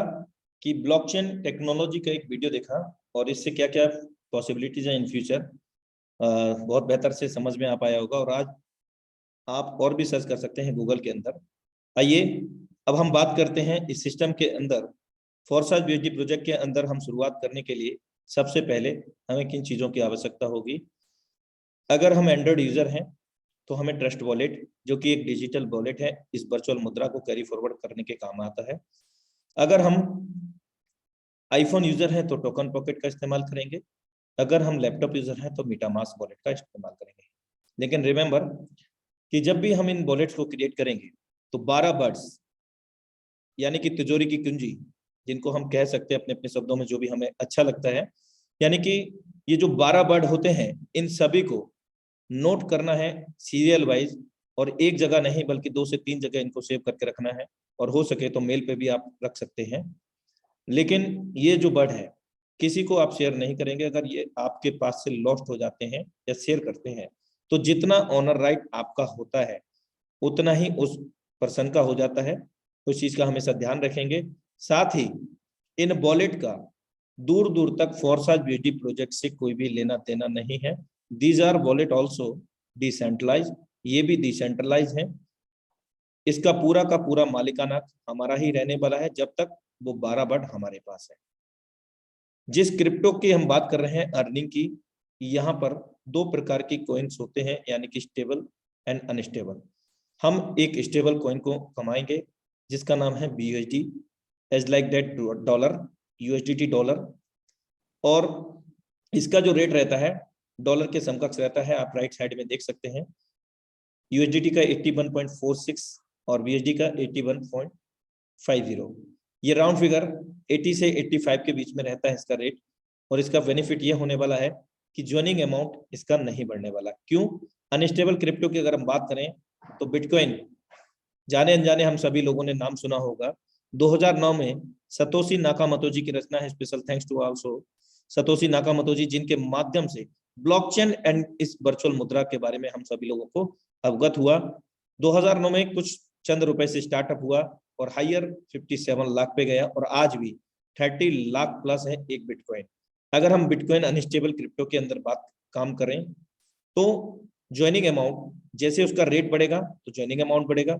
कि ब्लॉकचेन टेक्नोलॉजी का एक वीडियो देखा और इससे क्या क्या पॉसिबिलिटीज हैं इन फ्यूचर, बहुत बेहतर से समझ में आ पाया होगा। और आज आप और भी सर्च कर सकते हैं गूगल के अंदर। आइए अब हम बात करते हैं इस सिस्टम के अंदर फोरसाइज बीएसडी प्रोजेक्ट के अंदर हम शुरुआत करने के लिए सबसे पहले हमें किन चीज़ों की आवश्यकता होगी। अगर हम एंड्रॉयड यूजर हैं तो हमें ट्रस्ट वॉलेट, जो कि एक डिजिटल वॉलेट है, इस वर्चुअल मुद्रा को कैरी फॉरवर्ड करने के काम आता है। अगर हम आईफोन यूजर हैं तो टोकन पॉकेट का इस्तेमाल करेंगे। अगर हम लैपटॉप यूजर हैं तो मीटामास्क वॉलेट का इस्तेमाल करेंगे। लेकिन रिमेंबर कि जब भी हम इन वॉलेट्स को क्रिएट करेंगे तो 12 बर्ड्स यानी कि तिजोरी की कुंजी, जिनको हम कह सकते हैं अपने अपने शब्दों में जो भी हमें अच्छा लगता है, यानी कि ये जो 12 बर्ड होते हैं इन सभी को नोट करना है सीरियल वाइज, और एक जगह नहीं बल्कि 2 से 3 जगह इनको सेव करके रखना है। और हो सके तो मेल पे भी आप रख सकते हैं। लेकिन ये जो बर्ड है किसी को आप शेयर नहीं करेंगे। अगर ये आपके पास से लॉस्ट हो जाते हैं या शेयर करते हैं तो जितना ऑनर राइट आपका होता है उतना ही उस पर्सन का हो जाता है। उस चीज का हमेशा ध्यान रखेंगे। साथ ही इन वॉलेट का दूर दूर तक फोरसाइज बीएसडी प्रोजेक्ट से कोई भी लेना देना नहीं है। These are wallet also decentralize, ये भी डिसेंट्रलाइज है। इसका पूरा का पूरा मालिकाना हमारा ही रहने वाला है जब तक वो 12 बर्ड हमारे पास है। जिस क्रिप्टो की हम बात कर रहे हैं अर्निंग की, यहाँ पर 2 प्रकार की कॉइन्स होते हैं, यानी कि स्टेबल एंड अनस्टेबल। हम एक स्टेबल कॉइन को कमाएंगे जिसका नाम है BUSD, as like that dollar, USDT dollar, और इसका जो रेट रहता है डॉलर के समकक्ष रहता है। आप राइट साइड में देख सकते हैं USDT का 81.46 और BUSD का 81.50। ये राउंड फिगर 80 से 85 के बीच में रहता है इसका रेट। और इसका बेनिफिट ये होने वाला है कि ज्वाइनिंग अमाउंट इसका नहीं बढ़ने वाला। क्यों? अनस्टेबल क्रिप्टो की अगर हम बात करें तो बिटकॉइन, जाने अनजाने हम सभी लोगों ने नाम सुना होगा। 2009 में सतोशी नाकामोटो की रचना है। Special thanks to also Satoshi Nakamoto, जिनके माध्यम से ब्लॉकचेन एंड इस वर्चुअल मुद्रा के बारे में हम सभी लोगों को अवगत हुआ। 2009 में कुछ चंद रुपए से स्टार्टअप हुआ और हायर 57 लाख पे गया और आज भी 30 लाख प्लस है एक बिटकॉइन। अगर हम बिटकॉइन अनस्टेबल क्रिप्टो के अंदर बात काम करें तो ज्वाइनिंग अमाउंट, जैसे उसका रेट बढ़ेगा तो ज्वाइनिंग अमाउंट बढ़ेगा।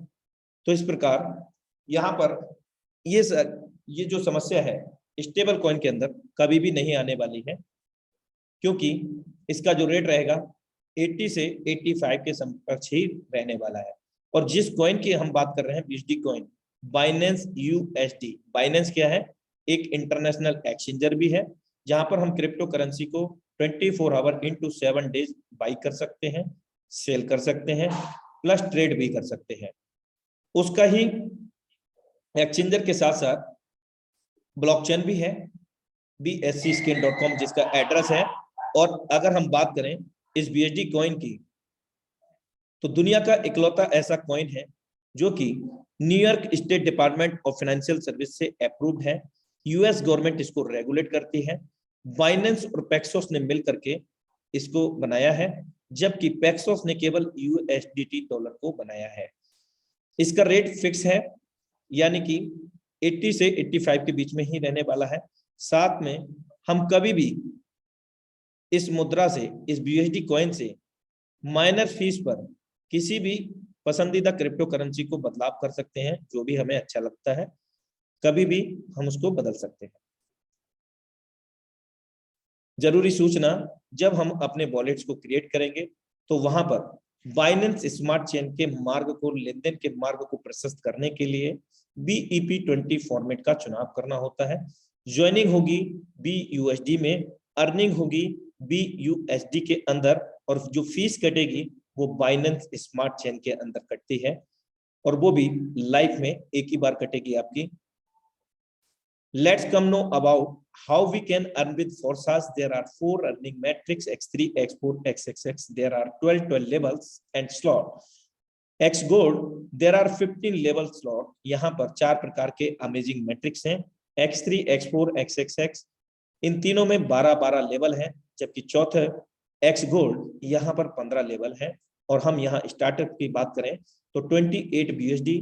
तो इस प्रकार यहाँ पर ये जो समस्या है स्टेबल कॉइन के अंदर कभी भी नहीं आने वाली है, क्योंकि इसका जो रेट रहेगा 80 से 85 के समकक्ष ही रहने वाला है। और जिस कॉइन की हम बात कर रहे हैं BUSD coin, Binance USD, Binance क्या है? एक इंटरनेशनल एक्सचेंजर भी है जहां पर हम क्रिप्टो करेंसी को 24 आवर इंटू 7 डेज बाई कर सकते हैं, सेल कर सकते हैं, प्लस ट्रेड भी कर सकते हैं। उसका ही एक्सचेंजर के साथ साथ ब्लॉकचेन भी है, bscskin.com जिसका एड्रेस है। और अगर हम बात करें इस BUSD कॉइन की, तो दुनिया का इकलौता ऐसा कॉइन है जो कि New York state department of financial service से अप्रूव्ड है। यूएस गवर्नमेंट इसको रेगुलेट करती है। बाइनेंस और पैक्सोस ने मिल करके इसको बनाया है, जबकि पैक्सोस ने केवल यूएसडीटी डॉलर को बनाया है। इसका रेट फिक्स है, यानी कि 80 से 85 के बीच में ही रहने वाला है। साथ में हम कभी भी इस मुद्रा से, इस यूएसडी कॉइन से माइनर फीस पर किसी भी पसंदीदा क्रिप्टो करेंसी को बदलाव कर सकते हैं। जो भी हमें अच्छा लगता है कभी भी हम उसको बदल सकते हैं। जरूरी सूचना, जब हम अपने वॉलेट्स को क्रिएट करेंगे तो वहां पर बाइनेंस स्मार्ट चेन के मार्ग को, लेनदेन के मार्ग को प्रशस्त करने के लिए BEP20 फॉर्मेट का चुनाव करना होता है। ज्वाइनिंग होगी BUSD में, अर्निंग होगी BUSD के अंदर, और जो फीस कटेगी वो बाइनेंस स्मार्ट चेन के अंदर कटती है, और वो भी लाइफ में एक ही बार कटेगी आपकी। Let's come know about how we can earn with Forsas. There are 4 earning metrics: X3, X4, XXX. There are 12 levels and slot. X Gold, there are 15 level slot. यहाँ पर 4 प्रकार के अमेजिंग मैट्रिक्स हैं, X3, X4, XXX। इन तीनों में 12 level है, जबकि चौथे X Gold यहाँ पर 15 लेवल है। और हम यहाँ स्टार्टअप की बात करें तो 28 BUSD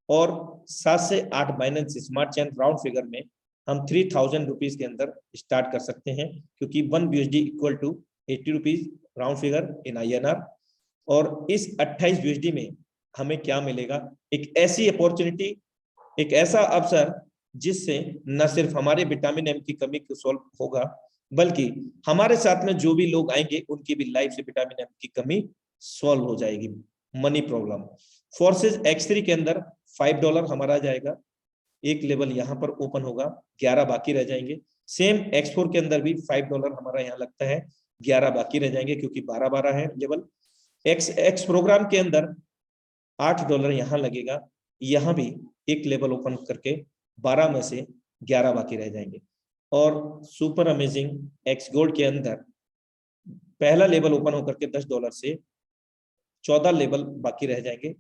और 7 से 8 Binance smart chain round figure में हम 3000 रुपीज के अंदर स्टार्ट कर सकते हैं, क्योंकि 1 BUSD equal to 80 rupees round figure in INR। और इस 28 BUSD में हमें क्या मिलेगा? एक ऐसी अपॉर्चुनिटी, एक ऐसा अवसर जिससे न सिर्फ हमारे विटामिन M की कमी को सॉल्व होगा, बल्कि हमारे साथ में जो भी लोग आएंगे उनकी भी लाइफ से विटामिन M की कमी सॉल्व हो जाएगी, मनी प्रॉब्लम। फोर्सेस X3 के अंदर $5 हमारा जाएगा, एक लेवल यहाँ पर ओपन होगा, 11 बाकी रह जाएंगे। सेम X4 के अंदर भी $5 हमारा यहाँ लगता है, 11 बाकी रह जाएंगे क्योंकि 12 है लेवल। XX प्रोग्राम के अंदर $8 यहाँ लगेगा, यहाँ भी एक लेवल ओपन करके 12 में से 11 बाकी रह जाएंगे। और सुपर अमेजिंग X गोल्ड के अंदर पहला लेवल ओपन होकर के $10 से 14 लेवल बाकी रह जाएंगे,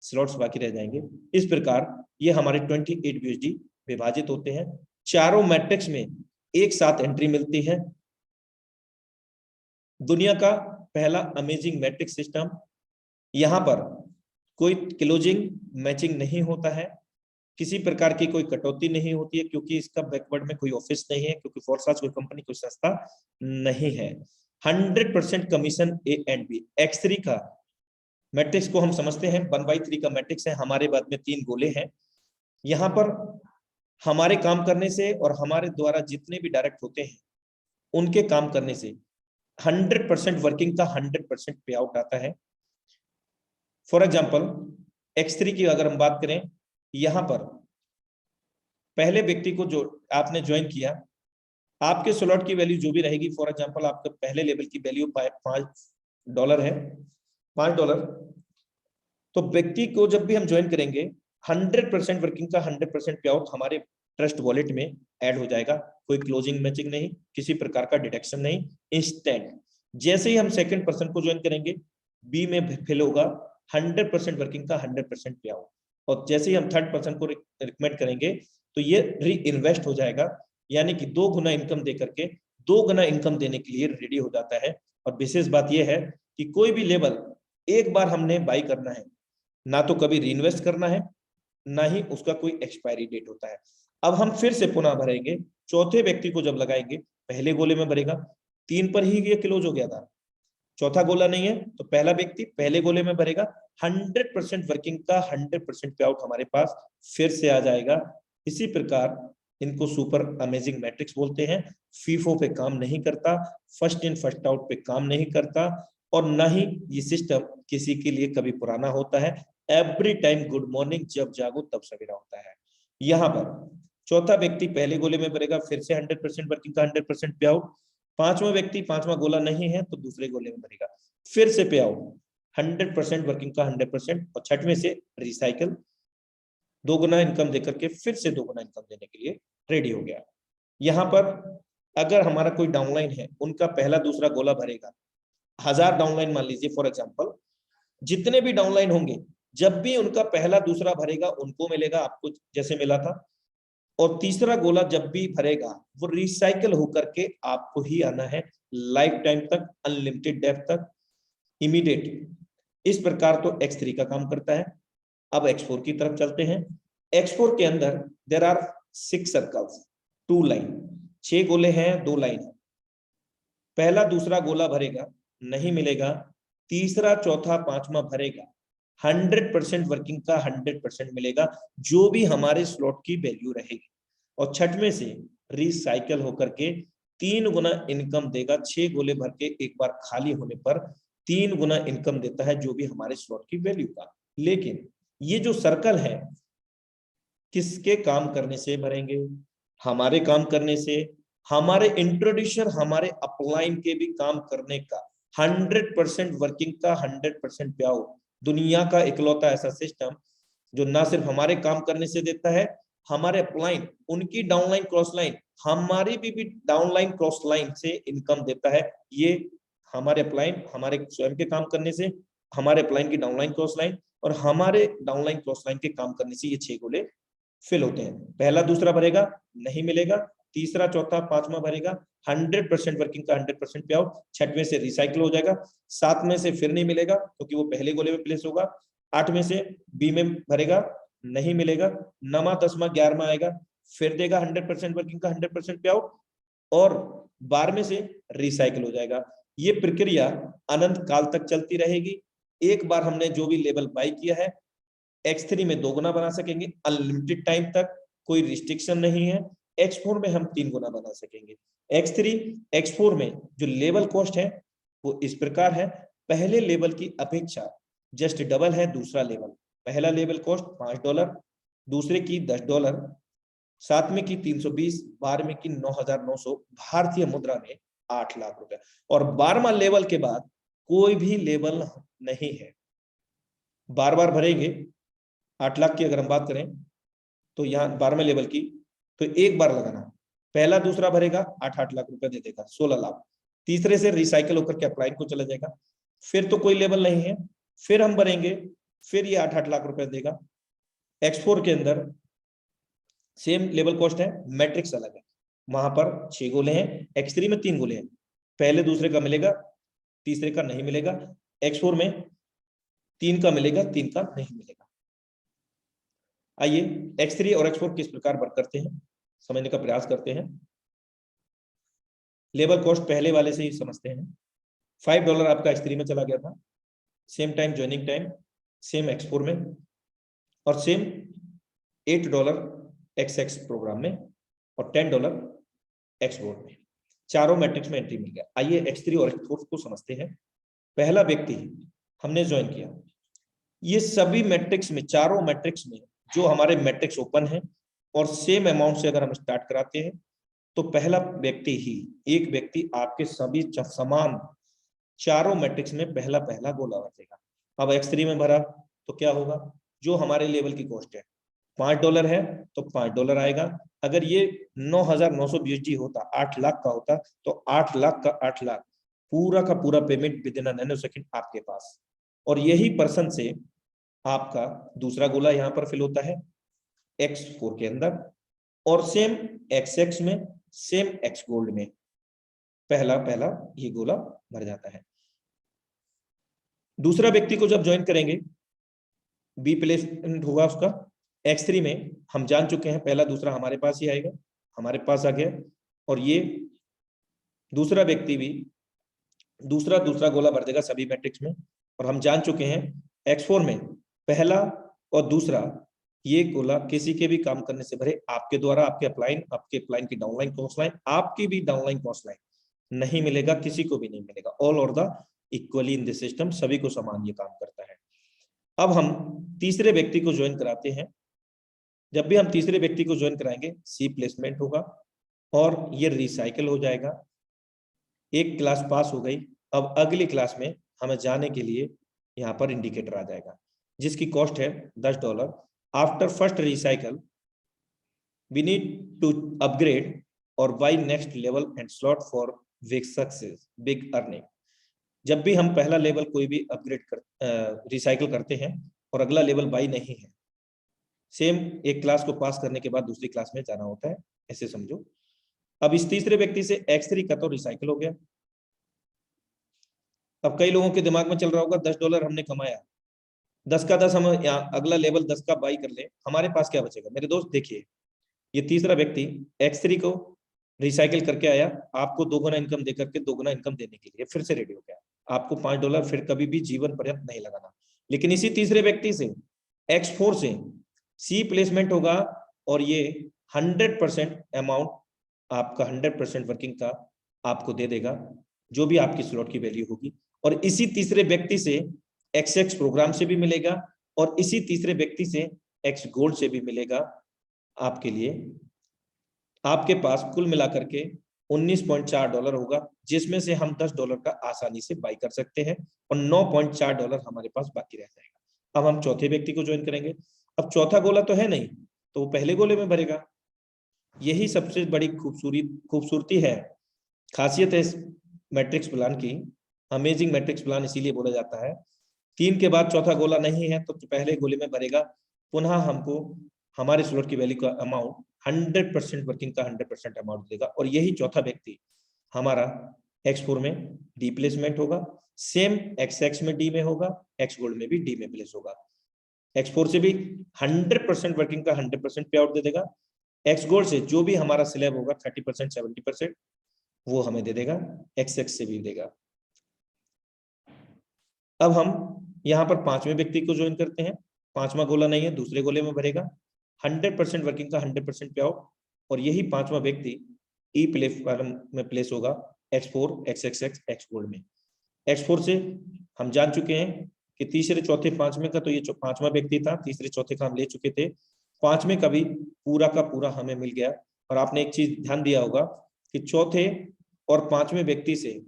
स्लॉट्स बाकी रह जाएंगे। इस प्रकार ये हमारे 28 BUSD विभाजित होते हैं। चारों मैट्रिक्स में एक साथ एंट्री मिलती है। दुनिया का पहला अमेजिंग मैट्रिक्स सिस्टम, यहाँ पर कोई क्लोजिंग मैचिंग नहीं होता है, किसी प्रकार की कोई कटौती नहीं होती है, क्योंकि इसका बैकवर्ड में कोई ऑफिस नहीं है, क्योंकि फोर्सास कोई कंपनी, कोई संस्था नहीं है। 100% commission A and B। X3 का मैट्रिक्स को हम समझते हैं 1/3 का मैट्रिक्स है, हमारे बाद में 3 गोले हैं। यहाँ पर हमारे काम करने से और हमारे द्वारा जितने भी डायरेक्ट होते हैं उनके काम करने से 100% वर्किंग का 100% पे आउट आता है। फॉर एग्जाम्पल X3 की अगर हम बात करें, यहाँ पर पहले व्यक्ति को जो आपने ज्वाइन किया, आपके स्लॉट की वैल्यू जो भी रहेगी, फॉर एग्जाम्पल आपका पहले लेवल की वैल्यू $5 है, $5, तो व्यक्ति को जब भी हम ज्वाइन करेंगे 100% वर्किंग का 100% पे आउट हमारे ट्रस्ट वॉलेट में ऐड हो जाएगा। कोई क्लोजिंग मैचिंग नहीं, किसी प्रकार का डिडक्शन नहीं, इंस्टेंट। जैसे ही हम सेकंड पर्सन को ज्वाइन करेंगे, बी में फिल होगा 100% वर्किंग का 100% पे आउट, और जैसे ही हम थर्ड पर्सन को रिकमेंड करेंगे तो ये री इन्वेस्ट हो जाएगा, यानी कि 2 गुना इनकम दे करके 2 गुना इनकम देने के लिए रेडी हो जाता है। और विशेष बात यह है कि कोई भी लेवल एक बार हमने बाई करना है, ना तो कभी री इन्वेस्ट करना है, ना ही उसका कोई एक्सपायरी डेट होता है। अब हम फिर से पुनः भरेंगे, चौथे व्यक्ति को जब लगाएंगे पहले गोले में भरेगा, 3 पर ही ये क्लोज हो गया था, चौथा गोला नहीं है, तो पहला व्यक्ति पहले गोले में भरेगा, 100% वर्किंग का 100% पे आउट हमारे पास फिर से आ जाएगा। इसी प्रकार इनको सुपर अमेजिंग मैट्रिक्स बोलते हैं। फीफो पे काम नहीं करता, फर्स्ट इन फर्स्ट आउट पे काम नहीं करता, और ना ही ये सिस्टम किसी के लिए कभी पुराना होता है। एवरी टाइम गुड मॉर्निंग, जब जागो तब सवेरा होता है। यहाँ पर चौथा व्यक्ति पहले गोले में भरेगा, फिर से 100% वर्किंग का 100% पे आउट। पांचवा व्यक्ति, पांचवा गोला नहीं है तो दूसरे गोले में भरेगा, फिर से पे आउट 100% वर्किंग का 100%, और छठवें से रिसाइकल, 2 गुना इनकम देकर के फिर से 2 गुना इनकम देने के लिए रेडी हो गया। यहाँ पर अगर हमारा कोई डाउनलाइन है, उनका पहला दूसरा गोला भरेगा, 1000 डाउनलाइन मान लीजिए फॉर एग्जांपल, जितने भी डाउनलाइन होंगे, जब भी उनका पहला दूसरा भरेगा उनको मिलेगा, आपको जैसे मिला था। और तीसरा गोला जब भी भरेगा वो रिसाइकल होकर के आपको ही आना है, लाइफ टाइम तक, अनलिमिटेड डेप्थ तक, इमीडिएट। इस प्रकार तो X3 का काम करता है। अब X4 की तरफ चलते हैं। X4 के अंदर देयर आर 6 सर्कल्स, 2 लाइन, 6 गोले हैं, 2 लाइन है। पहला दूसरा गोला भरेगा, नहीं मिलेगा। तीसरा चौथा पांचवा भरेगा, 100% वर्किंग का 100% मिलेगा, जो भी हमारे स्लॉट की वैल्यू रहेगी। और छठवें से रिसाइकल होकर के 3 गुना इनकम देगा। 6 गोले भर के एक बार खाली होने पर 3 गुना इनकम देता है, जो भी हमारे स्लॉट की वैल्यू का। लेकिन ये जो सर्कल है किसके काम करने से भरेंगे? हमारे काम करने से, हमारे इंट्रोड्यूसर, हमारे अपलाइन के भी काम करने का। 100% वर्किंग का 100% पे आउट। दुनिया का इकलौता ऐसा सिस्टम जो ना सिर्फ हमारे काम करने से देता है, हमारे अपलाइन, उनकी डाउनलाइन क्रॉस लाइन, हमारी भी डाउनलाइन क्रॉस लाइन से इनकम देता है। ये हमारे अपलाइन, हमारे स्वयं के काम करने से, हमारे अपलाइन की डाउनलाइन क्रॉस लाइन और हमारे डाउनलाइन क्रॉस लाइन के काम करने से ये 6 गोले फिल होते हैं। पहला दूसरा भरेगा, नहीं मिलेगा। तीसरा चौथा पांचवा भरेगा, 100% वर्किंग का 100% पे आउट। छठवें से रिसाइकल हो जाएगा। 7वें से फिर नहीं मिलेगा क्योंकि वो पहले गोले में प्लेस होगा। 8वें से बी में भरेगा, नहीं मिलेगा। 9वां 10वां 11वां आएगा, फिर देगा 100% वर्किंग का 100% पे आउट। और 12वें से रिसाइकल हो जाएगा। ये प्रक्रिया अनंत काल तक चलती रहेगी। एक बार हमने जो भी लेवल बाई किया है, X3 में 2 गुना बना सकेंगे अनलिमिटेड टाइम तक, कोई रिस्ट्रिक्शन नहीं है। X4 में हम 3 गुना बना सकेंगे। X3 X4 में जो लेवल कॉस्ट है वो इस प्रकार है। पहले लेवल की अपेक्षा जस्ट डबल है दूसरा लेवल। पहला लेवल कॉस्ट $5, दूसरे की $10, 7वें की 320, 12वें की 9,900 भारतीय मुद्रा में 8 लाख रुपए। और 12वां लेवल के बाद कोई भी लेवल नहीं है। बार बार भरेंगे 8 लाख की अगर हम बात करें तो यहाँ 12वें लेवल की, तो एक बार लगाना। पहला दूसरा भरेगा 8 लाख रुपए दे देगा, 16 लाख। तीसरे से रिसाइकल होकर के अपलाइन को चला जाएगा। फिर तो कोई लेवल नहीं है, फिर हम भरेंगे, फिर ये 8 लाख रुपए देगा। X4 के अंदर सेम लेवल कॉस्ट है, मैट्रिक्स अलग है। वहां पर 6 गोले हैं, X3 में 3 गोले हैं। पहले दूसरे का मिलेगा, तीसरे का नहीं मिलेगा। X4 में 3 का मिलेगा, 3 का नहीं मिलेगा। आइए X3 और X4 किस प्रकार वर्क करते हैं समझने का प्रयास करते हैं। लेवल कॉस्ट पहले वाले से ही समझते हैं। $5 आपका X3 में चला गया था, same time joining time same X4 में, और सेम $8 XX प्रोग्राम में और $10 X बोर्ड में। चारों मैट्रिक्स में एंट्री मिल गया। आइए X3 और X4 को समझते हैं। पहला व्यक्ति हमने ज्वाइन किया, ये सभी मैट्रिक्स में, चारों मैट्रिक्स में जो हमारे मैट्रिक्स ओपन है और सेम अमाउंट से अगर हम स्टार्ट कराते हैं तो पहला व्यक्ति ही, एक व्यक्ति आपके सभी समान चारों मैट्रिक्स में पहला गोला भर देगा। अब X3 में भरा तो क्या होगा, जो हमारे लेवल की कॉस्ट है $5 है तो $5 आएगा। अगर ये 9,900 USD होता, 8 लाख का होता, तो 8 लाख का 8 लाख पूरा का पूरा payment with in a nano second आपके पास। और यही पर्सन से आपका दूसरा गोला यहाँ पर फिल होता है X4 के अंदर, और सेम XX में, सेम X गोल्ड में पहला ये गोला भर जाता है। दूसरा व्यक्ति को जब ज्वाइन करेंगे, बी प्लेसमेंट होगा उसका। X3 में हम जान चुके हैं पहला दूसरा हमारे पास ही आएगा, हमारे पास आ गया। और ये दूसरा व्यक्ति भी दूसरा गोला भर देगा सभी मैट्रिक्स में। और हम जान चुके हैं X4 में पहला और दूसरा ये गोला किसी के भी काम करने से भरे, आपके द्वारा, आपके अपलाइन की डाउनलाइन क्रॉस लाइन, आपकी भी डाउनलाइन क्रॉस लाइन नहीं मिलेगा, किसी को भी नहीं मिलेगा। All are the equally in this system, सभी को समान ये काम करता है। अब हम तीसरे व्यक्ति को ज्वाइन कराते हैं। जब भी हम तीसरे व्यक्ति को ज्वाइन कराएंगे, सी प्लेसमेंट होगा और ये रिसाइकल हो जाएगा। एक क्लास पास हो गई, अब अगली क्लास में हमें जाने के लिए यहाँ पर इंडिकेटर आ जाएगा जिसकी कॉस्ट है $10। After first recycle we need to upgrade or buy next level and slot for big success, big earning. जब भी हम पहला लेवल कोई भी अपग्रेड रिसाइकल करते हैं और अगला लेवल बाई नहीं है। सेम एक क्लास को पास करने के बाद दूसरी क्लास में जाना होता है, ऐसे समझो। अब इस तीसरे व्यक्ति से X3 का तो रिसाइकल हो गया। अब कई लोगों के दिमाग में चल रहा होगा $10 हमने कमाया, 10 का 10 हम यहाँ अगला लेवल 10 का बाई कर ले, हमारे पास क्या बचेगा? मेरे दोस्त देखिए, ये तीसरा व्यक्ति X3 को रिसाइकिल करके आया, आपको 2 गुना इनकम दे करके 2 गुना इनकम देने के लिए फिर से रेडी हो गया। आपको $5 फिर कभी भी जीवन पर्यंत नहीं लगाना। लेकिन इसी तीसरे व्यक्ति से X4 से C प्लेसमेंट होगा और ये 100% अमाउंट आपका 100% वर्किंग का आपको दे देगा, जो भी आपकी स्लॉट की वैल्यू होगी। और इसी तीसरे व्यक्ति से XX प्रोग्राम से भी मिलेगा और इसी तीसरे व्यक्ति से X गोल्ड से भी मिलेगा आपके लिए। आपके पास कुल मिलाकर के $19.4 होगा, जिसमें से हम $10 का आसानी से बाई कर सकते हैं और $9.4 हमारे पास बाकी रह जाएगा। अब हम चौथे व्यक्ति को ज्वाइन करेंगे। अब चौथा गोला तो है नहीं, तो वो पहले गोले में भरेगा। यही सबसे बड़ी खूबसूरती है, खासियत है इस मैट्रिक्स प्लान की। अमेजिंग मैट्रिक्स प्लान इसीलिए बोला जाता है। 3 के बाद चौथा गोला नहीं है तो पहले गोले में भरेगा, पुनः हमको हमारे स्लॉट की वैल्यू का अमाउंट 100% वर्किंग का 100% अमाउंट देगा। और यही चौथा व्यक्ति हमारा X4 में डी प्लेसमेंट होगा, सेम XX में डी में होगा, X गोल्ड में भी डी में प्लेस होगा। X4 से भी 100% वर्किंग का 100% पे आउट दे देगा। X गोल्ड से जो भी हमारा स्लैब होगा 30% 70% वो हमें दे देगा, XX से भी देगा। अब हम यहाँ पर 5वें व्यक्ति को ज्वाइन करते हैं। 5वां गोला नहीं है, दूसरे गोले में भरेगा, 100% वर्किंग का 100% पे आउट। और यही 5वां व्यक्ति ई प्लेटफॉर्म में प्लेस होगा X4 XXX X गोल्ड में। X4 से हम जान चुके हैं कि तीसरे चौथे 5वें का तो ये 5वां व्यक्ति था, तीसरे चौथे का हम ले चुके थे, 5वें का भी पूरा का पूरा हमें मिल गया। और आपने एक चीज ध्यान दिया होगा कि चौथे और 5वें व्यक्ति से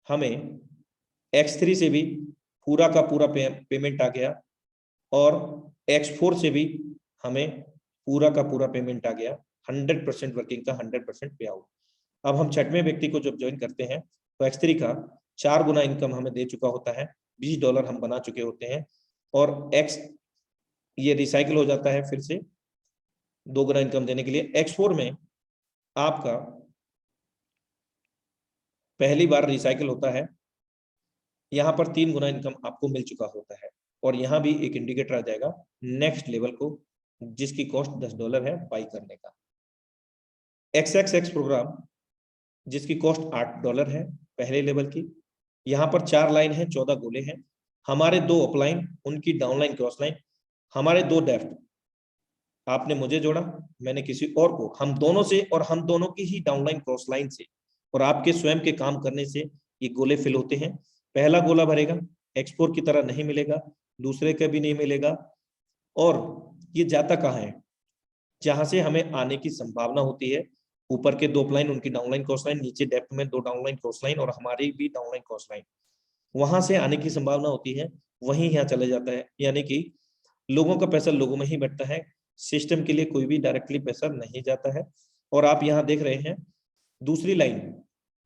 हमें X3 से भी पूरा का पूरा पेमेंट आ गया और X4 से भी हमें पूरा का पूरा पेमेंट आ गया, 100% वर्किंग का 100% पे आउट। अब हम 6वें व्यक्ति को जब ज्वाइन करते हैं तो X3 का 4 गुना इनकम हमें दे चुका होता है, $20 हम बना चुके होते हैं और X ये रिसाइकिल हो जाता है फिर से 2 गुना इनकम देने के लिए। X4 में आपका पहली बार रिसाइकिल होता है, यहाँ पर 3 गुना इनकम आपको मिल चुका होता है और यहाँ भी एक इंडिकेटर आ जाएगा नेक्स्ट लेवल को, जिसकी कॉस्ट $10 है बाई करने का। XXX प्रोग्राम जिसकी कॉस्ट $8 है पहले लेवल की। यहाँ पर 4 लाइन है, 14 गोले हैं, हमारे 2 अपलाइन, उनकी डाउनलाइन क्रॉस लाइन, हमारे 2 डेफ्ट। आपने मुझे जोड़ा, मैंने किसी और को, हम दोनों से और हम दोनों की ही डाउनलाइन क्रॉस लाइन से और आपके स्वयं के काम करने से ये गोले फिल होते हैं। पहला गोला भरेगा, X4 की तरह नहीं मिलेगा, दूसरे का भी नहीं मिलेगा। और ये जाता कहाँ है? जहां से हमें आने की संभावना होती है। ऊपर के 2 अपलाइन, उनकी डाउनलाइन क्रॉस लाइन, नीचे डेप्थ में 2 डाउनलाइन क्रॉस लाइन और हमारी भी डाउनलाइन क्रॉस लाइन, वहां से आने की संभावना होती है, वहीं यहाँ चला जाता है। यानी कि लोगों का पैसा लोगों में ही बैठता है, सिस्टम के लिए कोई भी डायरेक्टली पैसा नहीं जाता है। और आप यहाँ देख रहे हैं दूसरी लाइन,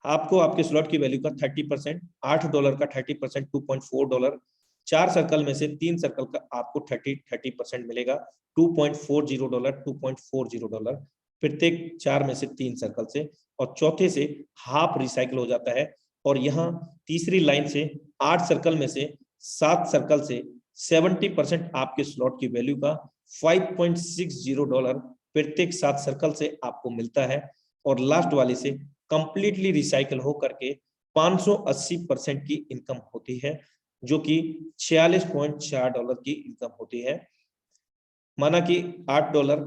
आपको आपके स्लॉट की वैल्यू का 30%, $8 का 30%, $2.4, 4 सर्कल में से 3 सर्कल का आपको 30% मिलेगा, $2.40, $2.40 प्रत्येक 4 में से 3 सर्कल से। और चौथे से हाफ रिसाइकिल हो जाता है और यहाँ तीसरी लाइन से 8 सर्कल में से 7 सर्कल से 70% आपके स्लॉट की वैल्यू का $5.60 प्रत्येक 7 सर्कल से आपको मिलता है। और लास्ट वाले से कंप्लीटली रिसाइकिल हो करके 580% की इनकम होती है, जो कि $46.4 की इनकम होती है। माना कि $8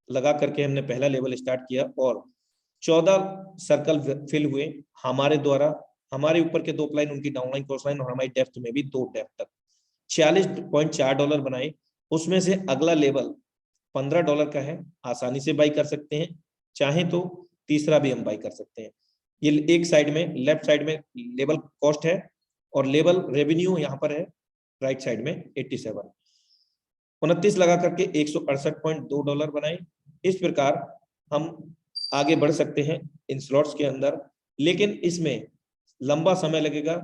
लगा करके हमने पहला लेवल स्टार्ट किया और 14 सर्कल फिल हुए हमारे द्वारा, हमारे ऊपर के 2 लाइन, उनकी डाउनलाइन क्रॉस लाइन और हमारी डेप्थ में भी 2 डेप्थ तक $46.4 बनाए। उसमें से अगला लेवल $15 का है, आसानी से बाई कर सकते हैं, चाहे तो तीसरा भी हम बाई कर सकते हैं। ये एक साइड में, लेफ्ट साइड में लेवल कॉस्ट है और लेवल रेवेन्यू यहाँ पर है राइट साइड में 87, 29 लगा करके $168.2 बनाए। इस प्रकार हम आगे बढ़ सकते हैं इन स्लॉट्स के अंदर, लेकिन इसमें लंबा समय लगेगा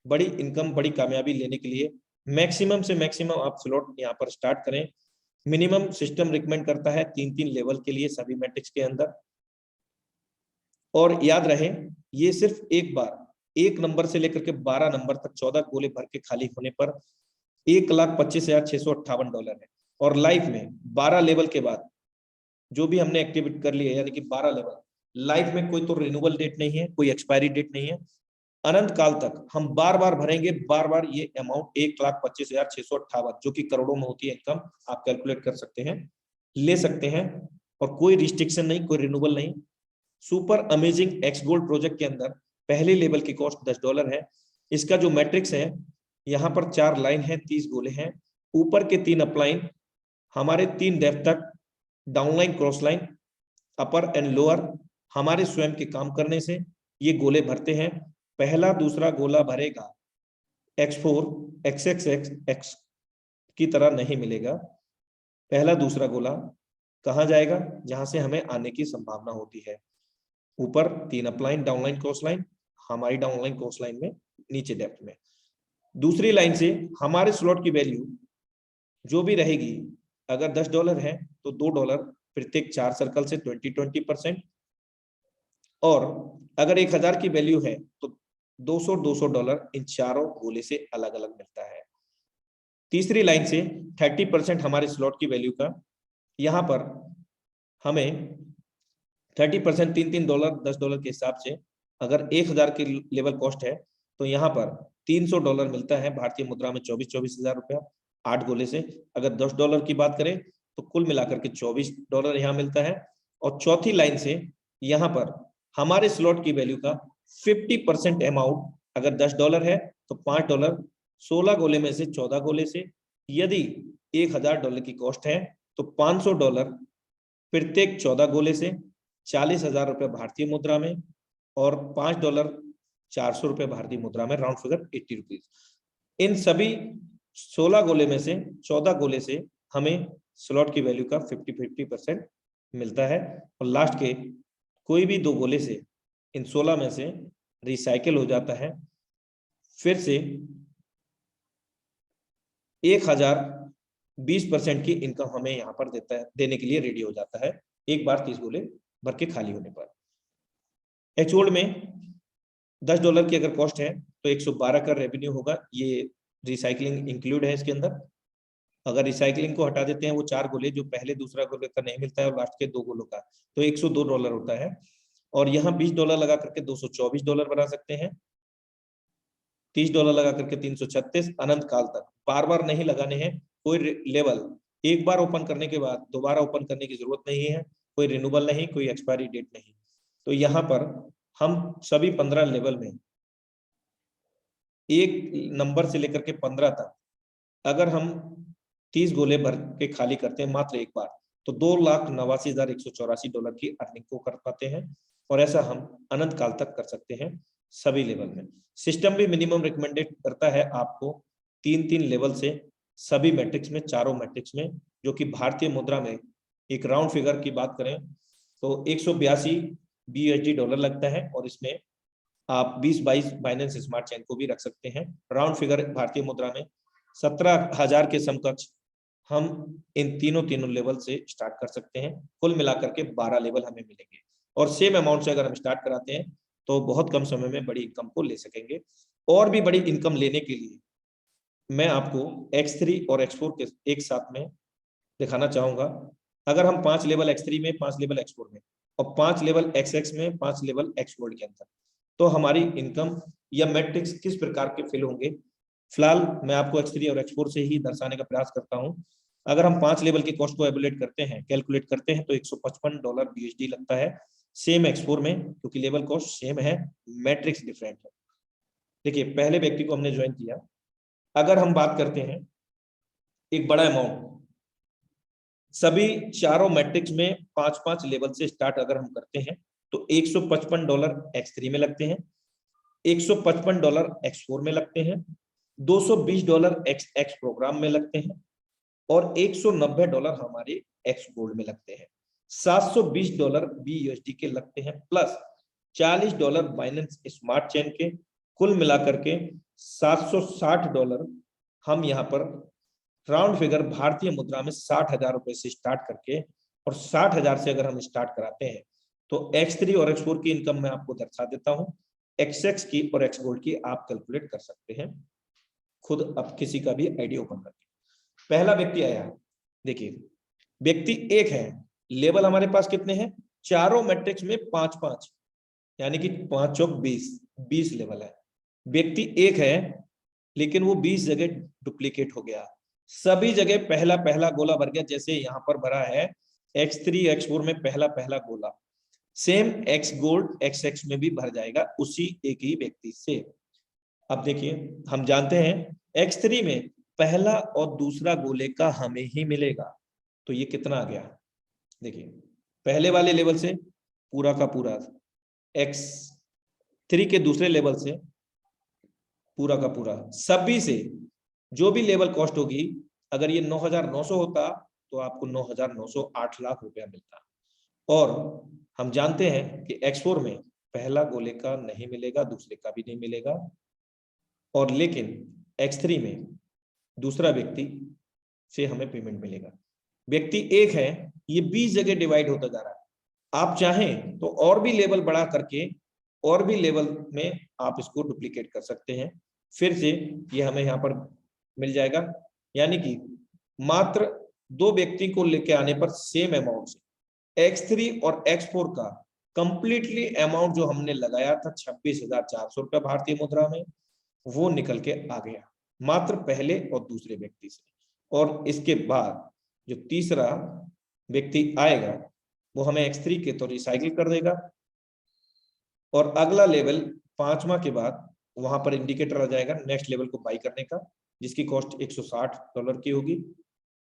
बड़ी इनकम, बड़ी कामयाबी लेने के लिए। मैक्सिमम से मैक्सिमम आप स्लॉट यहाँ पर स्टार्ट करें। मिनिमम सिस्टम रिकमेंड करता है 3-3 लेवल के लिए सभी मैट्रिक्स के अंदर। और याद रहे ये सिर्फ एक बार 1 नंबर से लेकर के 12 नंबर तक 14 गोले भर के खाली होने पर $1,25,658 है। और लाइफ में 12 लेवल के बाद जो भी हमने एक्टिवेट कर लिया यानी कि 12 लेवल, लाइफ में कोई तो रिन्यूअल डेट नहीं है, कोई एक्सपायरी डेट नहीं है, अनंत काल तक हम बार बार भरेंगे, बार बार ये अमाउंट 1,25,658 जो कि करोड़ों में होती है इनकम, आप कैलकुलेट कर सकते हैं, ले सकते हैं और कोई रिस्ट्रिक्शन नहीं, कोई रिन्यूअल नहीं। Super amazing x gold project के अंदर पहले लेवल की कॉस्ट $10 है। इसका जो मैट्रिक्स है यहाँ पर 4 लाइन है, 30 गोले हैं, ऊपर के 3 अपलाइन, हमारे 3 डेप्थ तक, downline cross line, upper and lower, हमारे स्वयं के काम करने से ये गोले भरते हैं। पहला दूसरा गोला भरेगा X4 XXX की तरह नहीं मिलेगा। पहला दूसरा गोला कहाँ जाएगा? जहां से हमें आने की संभावना होती है। ऊपर 3 अपलाइन, डाउनलाइन क्रॉस लाइन, हमारी डाउनलाइन क्रॉस लाइन में नीचे डेप्थ में। दूसरी लाइन से हमारे स्लॉट की वैल्यू जो भी रहेगी, अगर $10 है तो $2 प्रत्येक 4 सर्कल से 20% और अगर 1000 की वैल्यू है तो $200 इन चारों गोले से अलग अलग मिलता है। तीसरी लाइन से 30% हमारे स्लॉट की वैल्यू का, यहाँ पर हमें 30% $3 $10 के हिसाब से, अगर 1000 की लेवल कॉस्ट है तो यहाँ पर $300 मिलता है भारतीय मुद्रा में, 24,000 रुपया 8 गोले से। अगर $10 की बात करें तो कुल मिलाकर के $24 यहाँ मिलता है। और चौथी लाइन से यहाँ पर हमारे स्लॉट की वैल्यू का 50% अमाउंट, अगर $10 है तो $5, 16 गोले में से 14 गोले से, यदि $1000 की कॉस्ट है तो $500 प्रत्येक 14 गोले से, 40,000 रुपये भारतीय मुद्रा में, और $5 400 रुपये भारतीय मुद्रा में, राउंड फिगर 80 रुपीज। इन सभी 16 गोले में से 14 गोले से हमें स्लॉट की वैल्यू का 50-50% मिलता है। और लास्ट के कोई भी 2 गोले से इन 16 में से रिसाइकिल हो जाता है, फिर से 1020% की इनकम हमें यहाँ पर देता है, देने के लिए रेडी हो जाता है एक बार 30 गोले भर के खाली होने पर। एक्स गोल्ड में $10 की अगर कॉस्ट है तो 112 का रेवेन्यू होगा। ये रिसाइकलिंग इंक्लूड है इसके अंदर। अगर रिसाइकलिंग को हटा देते हैं, वो 4 गोले जो पहले दूसरा गोले का नहीं मिलता है और लास्ट के 2 गोलों का, तो $102 होता है। और यहाँ $20 लगा करके $224 बना सकते हैं, $30 लगा करके 336, अनंत काल तक। बार बार नहीं लगाने हैं, कोई लेवल एक बार ओपन करने के बाद दोबारा ओपन करने की जरूरत नहीं है, कोई रिन्यूअल नहीं, कोई एक्सपायरी डेट नहीं। तो यहाँ पर हम सभी 15 लेवल में 1 नंबर से लेकर के 15 तक अगर हम 30 गोले भर के खाली करते हैं मात्र एक बार, तो $2,89,184 की अर्निंग को कर पाते हैं। और ऐसा हम अनंत काल तक कर सकते हैं सभी लेवल में। सिस्टम भी मिनिमम रिकमेंडेड करता है आपको 3-3 लेवल से सभी मैट्रिक्स में, चारों मैट्रिक्स में, जो कि भारतीय मुद्रा में एक राउंड फिगर की बात करें तो 182 BUSD लगता है। और इसमें आप 20-22 बाइनेंस स्मार्ट चेन को भी रख सकते हैं। राउंड फिगर भारतीय मुद्रा में 17,000 के समकक्ष हम इन तीनों लेवल से स्टार्ट कर सकते हैं। कुल मिलाकर के 12 लेवल हमें मिलेंगे और सेम अमाउंट से अगर हम स्टार्ट कराते हैं तो बहुत कम समय में बड़ी इनकम को ले सकेंगे। और भी बड़ी इनकम लेने के लिए मैं आपको X3 और X4 के एक साथ में दिखाना चाहूंगा। अगर हम 5 लेवल X3 में, 5 लेवल X4 में और 5 लेवल XX में, 5 लेवल X गोल्ड के अंदर, तो हमारी इनकम या मैट्रिक्स किस प्रकार के फिल होंगे, फिलहाल मैं आपको X3 और X4 से ही दर्शाने का प्रयास करता हूं। अगर हम 5 लेवल की कॉस्ट को एवलुएट करते हैं, कैलकुलेट करते हैं, तो $155 BUSD लगता है सेम X4 में, क्योंकि लेवल कॉस्ट सेम है, मैट्रिक्स डिफरेंट है। देखिए पहले व्यक्ति को हमने ज्वाइन किया, अगर हम बात करते हैं एक बड़ा अमाउंट, सभी चारों मैट्रिक्स में 5-5 लेवल से स्टार्ट अगर हम करते हैं तो $155 X3 में लगते हैं, $155 X4 में लगते हैं, $220 XX प्रोग्राम में लगते हैं और $190 हमारे X गोल्ड में लगते हैं। $720 BUSD के लगते हैं, प्लस $40 बाइनेंस स्मार्ट चेन के, कुल मिलाकर के $760 हम यहाँ पर राउंड फिगर भारतीय मुद्रा में 60,000 रुपए से स्टार्ट करके और 60,000 से अगर हम स्टार्ट कराते हैं तो X3 और X4 की इनकम मैं आपको दर्शा देता हूं। XX की और X गोल्ड की आप कैलकुलेट कर सकते हैं खुद, अब किसी का भी आइडिया ओपन करके। पहला व्यक्ति आया, देखिए व्यक्ति एक है, लेवल हमारे पास कितने हैं, चारों मैट्रिक्स में 5-5, यानी कि 5 चौक 20 लेवल है। व्यक्ति एक है लेकिन वो 20 जगह डुप्लीकेट हो गया, सभी जगह पहला पहला गोला भर गया। जैसे यहाँ पर भरा है X3 X4 में पहला पहला गोला, सेम X गोल्ड XX में भी भर जाएगा उसी एक ही व्यक्ति से। अब देखिए हम जानते हैं X3 में पहला और दूसरा गोले का हमें ही मिलेगा, तो ये कितना आ गया, देखिए पहले वाले लेवल से पूरा का पूरा, X3 के दूसरे लेवल से पूरा का पूरा, सभी से जो भी लेवल कॉस्ट होगी, अगर ये 9,900 होता तो आपको 9,908 लाख रुपया मिलता। और हम जानते हैं कि X4 में पहला गोले का नहीं मिलेगा, दूसरे का भी नहीं मिलेगा, और लेकिन X3 में दूसरा व्यक्ति से हमें पेमेंट मिलेगा। व्यक्ति एक है, ये 20 जगह डिवाइड होता जा रहा है। आप चाहें तो और भी लेवल बढ़ा करके और भी लेवल में आप इसको डुप्लीकेट कर सकते हैं, फिर से ये हमें यहाँ पर मिल जाएगा। यानी कि मात्र 2 व्यक्ति को लेके आने पर सेम अमाउंट से X3 और X4 का कंप्लीटली अमाउंट जो हमने लगाया था 26,400 रुपया भारतीय मुद्रा में, वो निकल के आ गया मात्र पहले और दूसरे व्यक्ति से। और इसके बाद जो तीसरा व्यक्ति आएगा वो हमें X3 के तो रिसाइकिल कर देगा, और अगला लेवल 5वां के बाद वहां पर इंडिकेटर आ जाएगा नेक्स्ट लेवल को बाई करने का, जिसकी कॉस्ट $160 की होगी,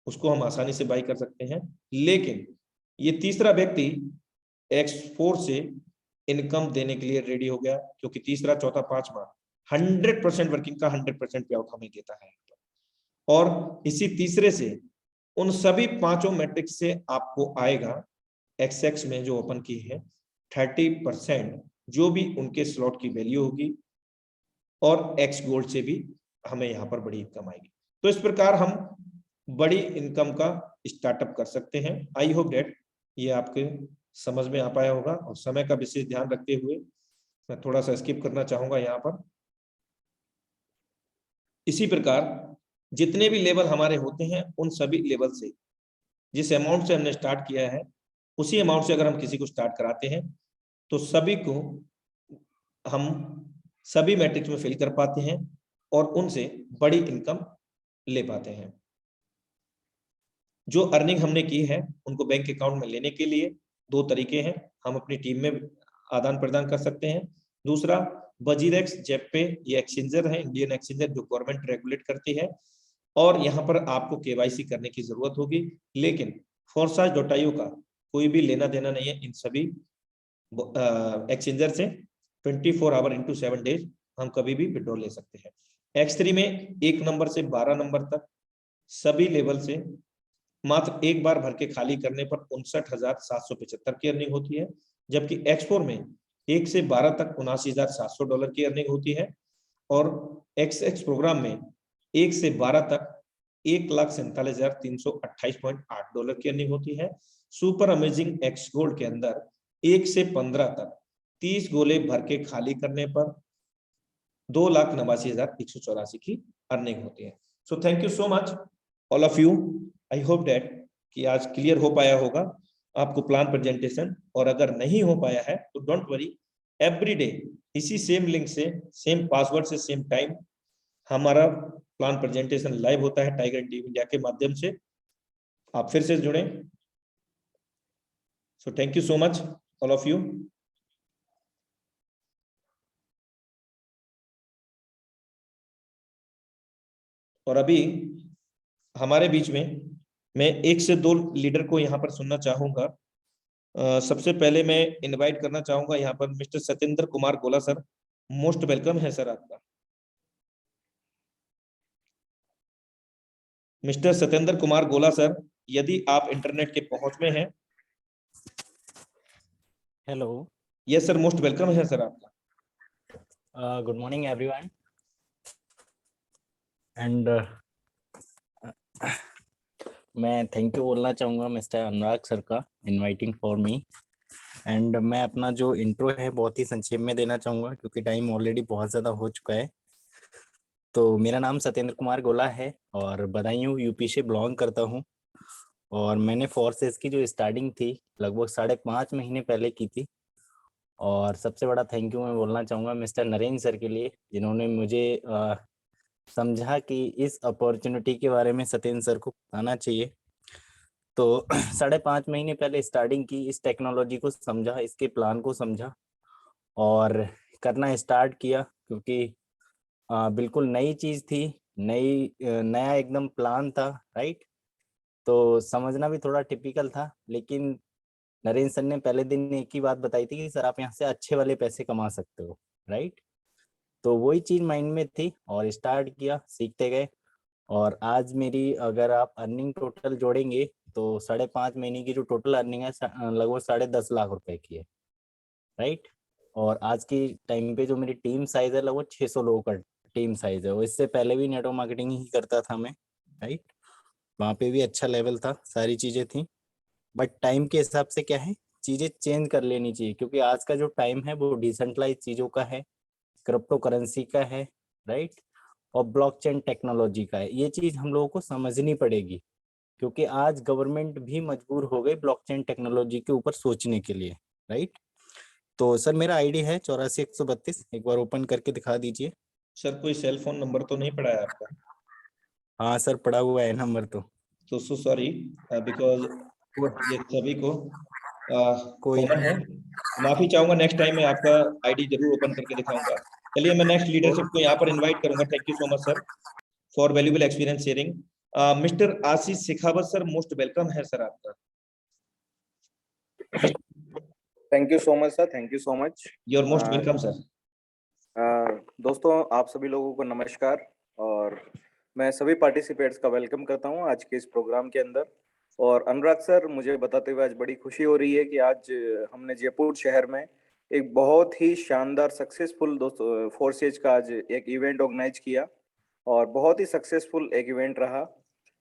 उसको हम आसानी से बाई कर सकते हैं। लेकिन ये तीसरा व्यक्ति X4 से इनकम देने के लिए रेडी हो गया, क्योंकि तीसरा चौथा पांचवा 100% वर्किंग का 100% पे आउट हमें देता है। और इसी तीसरे से उन सभी 5 मैट्रिक्स से आपको आएगा XX में जो ओपन की है 30% जो भी उनके स्लॉट की वैल्यू होगी, और X गोल्ड से भी हमें यहाँ पर बड़ी इनकम आएगी। तो इस प्रकार हम बड़ी इनकम का स्टार्टअप कर सकते हैं। आई होप डेट ये आपके समझ में आ पाया होगा, और समय का विशेष ध्यान रखते हुए मैं थोड़ा सा स्किप करना चाहूंगा यहाँ पर। इसी प्रकार जितने भी लेवल हमारे होते हैं उन सभी लेवल से जिस अमाउंट से हमने स्टार्ट किया है उसी अमाउंट से अगर हम किसी को स्टार्ट कराते हैं तो सभी को हम सभी मैट्रिक्स में फिल कर पाते हैं और उनसे बड़ी इनकम ले पाते हैं। जो अर्निंग हमने की है उनको बैंक अकाउंट में लेने के लिए 2 तरीके हैं, हम अपनी टीम में आदान प्रदान कर सकते हैं। दूसरा वजीरेक्स, जेपे, ये एक्सचेंजर है, इंडियन एक्सचेंजर जो गवर्नमेंट रेगुलेट करती है, और यहाँ पर आपको KYC करने की जरूरत होगी, लेकिन Foresight.io का कोई भी लेना देना नहीं है इन सभी एक्सचेंजर से। 24 आवर इंटू 7 डेज हम कभी भी विड्रॉ ले सकते हैं। X3 में 1 नंबर से 12 नंबर तक सभी लेवल से मात्र एक बार भर के खाली करने पर 59,775 की अर्निंग होती है, जबकि X4 में 1 से 12 तक $79,700 की अर्निंग होती है, और XX प्रोग्राम में 1 से 12 तक $1,47,328.8 की अर्निंग होती है। सुपर अमेजिंग X गोल्ड के अंदर 1 से 15 तक 30 गोले भर के खाली करने पर 2,89,184 की अर्निंग होती है। सो thank you so much all of you. I hope that कि आज क्लियर हो पाया होगा आपको प्लान प्रेजेंटेशन, और अगर नहीं हो पाया है तो डोंट वरी, एवरी डे इसी सेम लिंक से, सेम पासवर्ड से, सेम टाइम हमारा प्लान प्रेजेंटेशन लाइव होता है टाइगर टीवी इंडिया के माध्यम से। आप फिर से जुड़े। सो thank you so much all of you. और अभी हमारे बीच में मैं 1 से 2 लीडर को यहाँ पर सुनना चाहूंगा। सबसे पहले मैं इनवाइट करना चाहूंगा यहाँ पर मिस्टर सत्येंद्र कुमार गोला सर। मोस्ट वेलकम है सर आपका। मिस्टर सत्येंद्र कुमार गोला सर, यदि आप इंटरनेट के पहुंच में हैं। Hello. Yes sir, most welcome है सर आपका। Good morning everyone. एंड मैं थैंक यू बोलना चाहूँगा मिस्टर अनुराग सर का इनवाइटिंग फॉर मी। एंड मैं अपना जो इंट्रो है बहुत ही संक्षेप में देना चाहूँगा क्योंकि टाइम ऑलरेडी बहुत ज़्यादा हो चुका है। तो मेरा नाम सत्येंद्र कुमार गोला है और बदायूं यूपी से बिलोंग करता हूँ। और मैंने फोर्सेस की जो स्टार्टिंग थी लगभग 5.5 महीने पहले की थी। और सबसे बड़ा थैंक यू मैं बोलना चाहूँगा मिस्टर नरेंद्र सर के लिए, जिन्होंने मुझे समझा कि इस अपॉर्चुनिटी के बारे में सत्येंद्र सर को बताना चाहिए। तो 5.5 महीने पहले स्टार्टिंग की, इस टेक्नोलॉजी को समझा, इसके प्लान को समझा और करना स्टार्ट किया क्योंकि बिल्कुल नई चीज़ थी, नया एकदम प्लान था, राइट। तो समझना भी थोड़ा टिपिकल था, लेकिन नरेंद्र सर ने पहले दिन एक ही बात बताई थी कि सर आप यहाँ से अच्छे वाले पैसे कमा सकते हो, राइट। तो वही चीज़ माइंड में थी और स्टार्ट किया, सीखते गए। और आज मेरी अगर आप अर्निंग टोटल जोड़ेंगे तो 5.5 महीने की जो टोटल अर्निंग है लगभग 10.5 लाख रुपए की है, राइट। और आज की टाइम पे जो मेरी टीम साइज है लगभग 600 लोगों का टीम साइज है। और इससे पहले भी नेटवर्क मार्केटिंग ही करता था मैं, राइट। वहाँ पे भी अच्छा लेवल था, सारी चीज़ें थी। बट टाइम के हिसाब से क्या है, चीज़ें चेंज कर लेनी चाहिए क्योंकि आज का जो टाइम है वो डिसेंट्रलाइज चीज़ों का है, क्रिप्टो करेंसी का है, राइट। और ब्लॉकचेन टेक्नोलॉजी का है। ये चीज़ हम लोगों को समझनी पड़ेगी क्योंकि आज गवर्नमेंट भी मजबूर हो गई ब्लॉकचेन टेक्नोलॉजी के ऊपर सोचने के लिए, राइट। तो सर मेरा आईडी है 84 132, एक बार ओपन करके दिखा दीजिए। सर कोई सेल फोन नंबर तो नहीं पड़ा है आपका? हाँ सर पड़ा हुआ है नंबर तो सो सॉरी बिकॉज ये सभी को कोई कॉमन है। माफी चाहूंगा, नेक्स्ट टाइम मैं आपका आईडी जरूर ओपन करके दिखाऊंगा। चलिए मैं नेक्स्ट लीडरशिप को यहाँ पर इनवाइट करूंगा। Thank you so much sir for valuable experience sharing. Mister Ashish Shekhawat sir, most welcome है सर आपका। Thank you so much sir, thank you so much. Your most welcome sir. दोस्तों आप सभी लोगों को नमस्कार और मैं सभी पार्टिसिपेंट्स का वेलकम करता हूं आज के इस प्रोग्राम के अंदर। और अनुराग सर, मुझे बताते हुए आज बड़ी खुशी हो रही है कि आज हमने जयपुर शहर में एक बहुत ही शानदार सक्सेसफुल दोस्तों फोर्सेज का आज एक इवेंट ऑर्गेनाइज किया और बहुत ही सक्सेसफुल एक इवेंट रहा।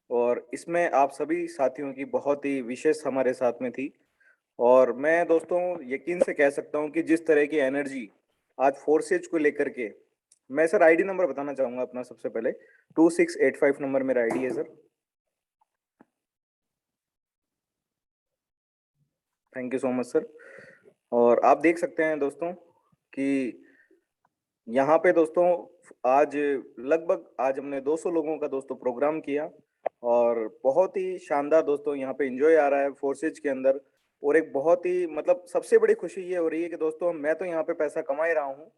और इसमें आप सभी साथियों की बहुत ही विशेष हमारे साथ में थी। और मैं दोस्तों यकीन से कह सकता हूं कि जिस तरह की एनर्जी आज फोर्सेज को लेकर के, मैं सर आईडी नंबर बताना चाहूंगा अपना। सबसे पहले 2685 नंबर मेरा आईडी है sir. Thank you so much sir. और आप देख सकते हैं दोस्तों कि यहाँ पे दोस्तों आज लगभग आज हमने 200 लोगों का दोस्तों प्रोग्राम किया और बहुत ही शानदार दोस्तों यहाँ पे एंजॉय आ रहा है फोर्सेज के अंदर। और एक बहुत ही मतलब सबसे बड़ी खुशी ये हो रही है कि दोस्तों मैं तो यहाँ पे पैसा कमा ही रहा हूँ,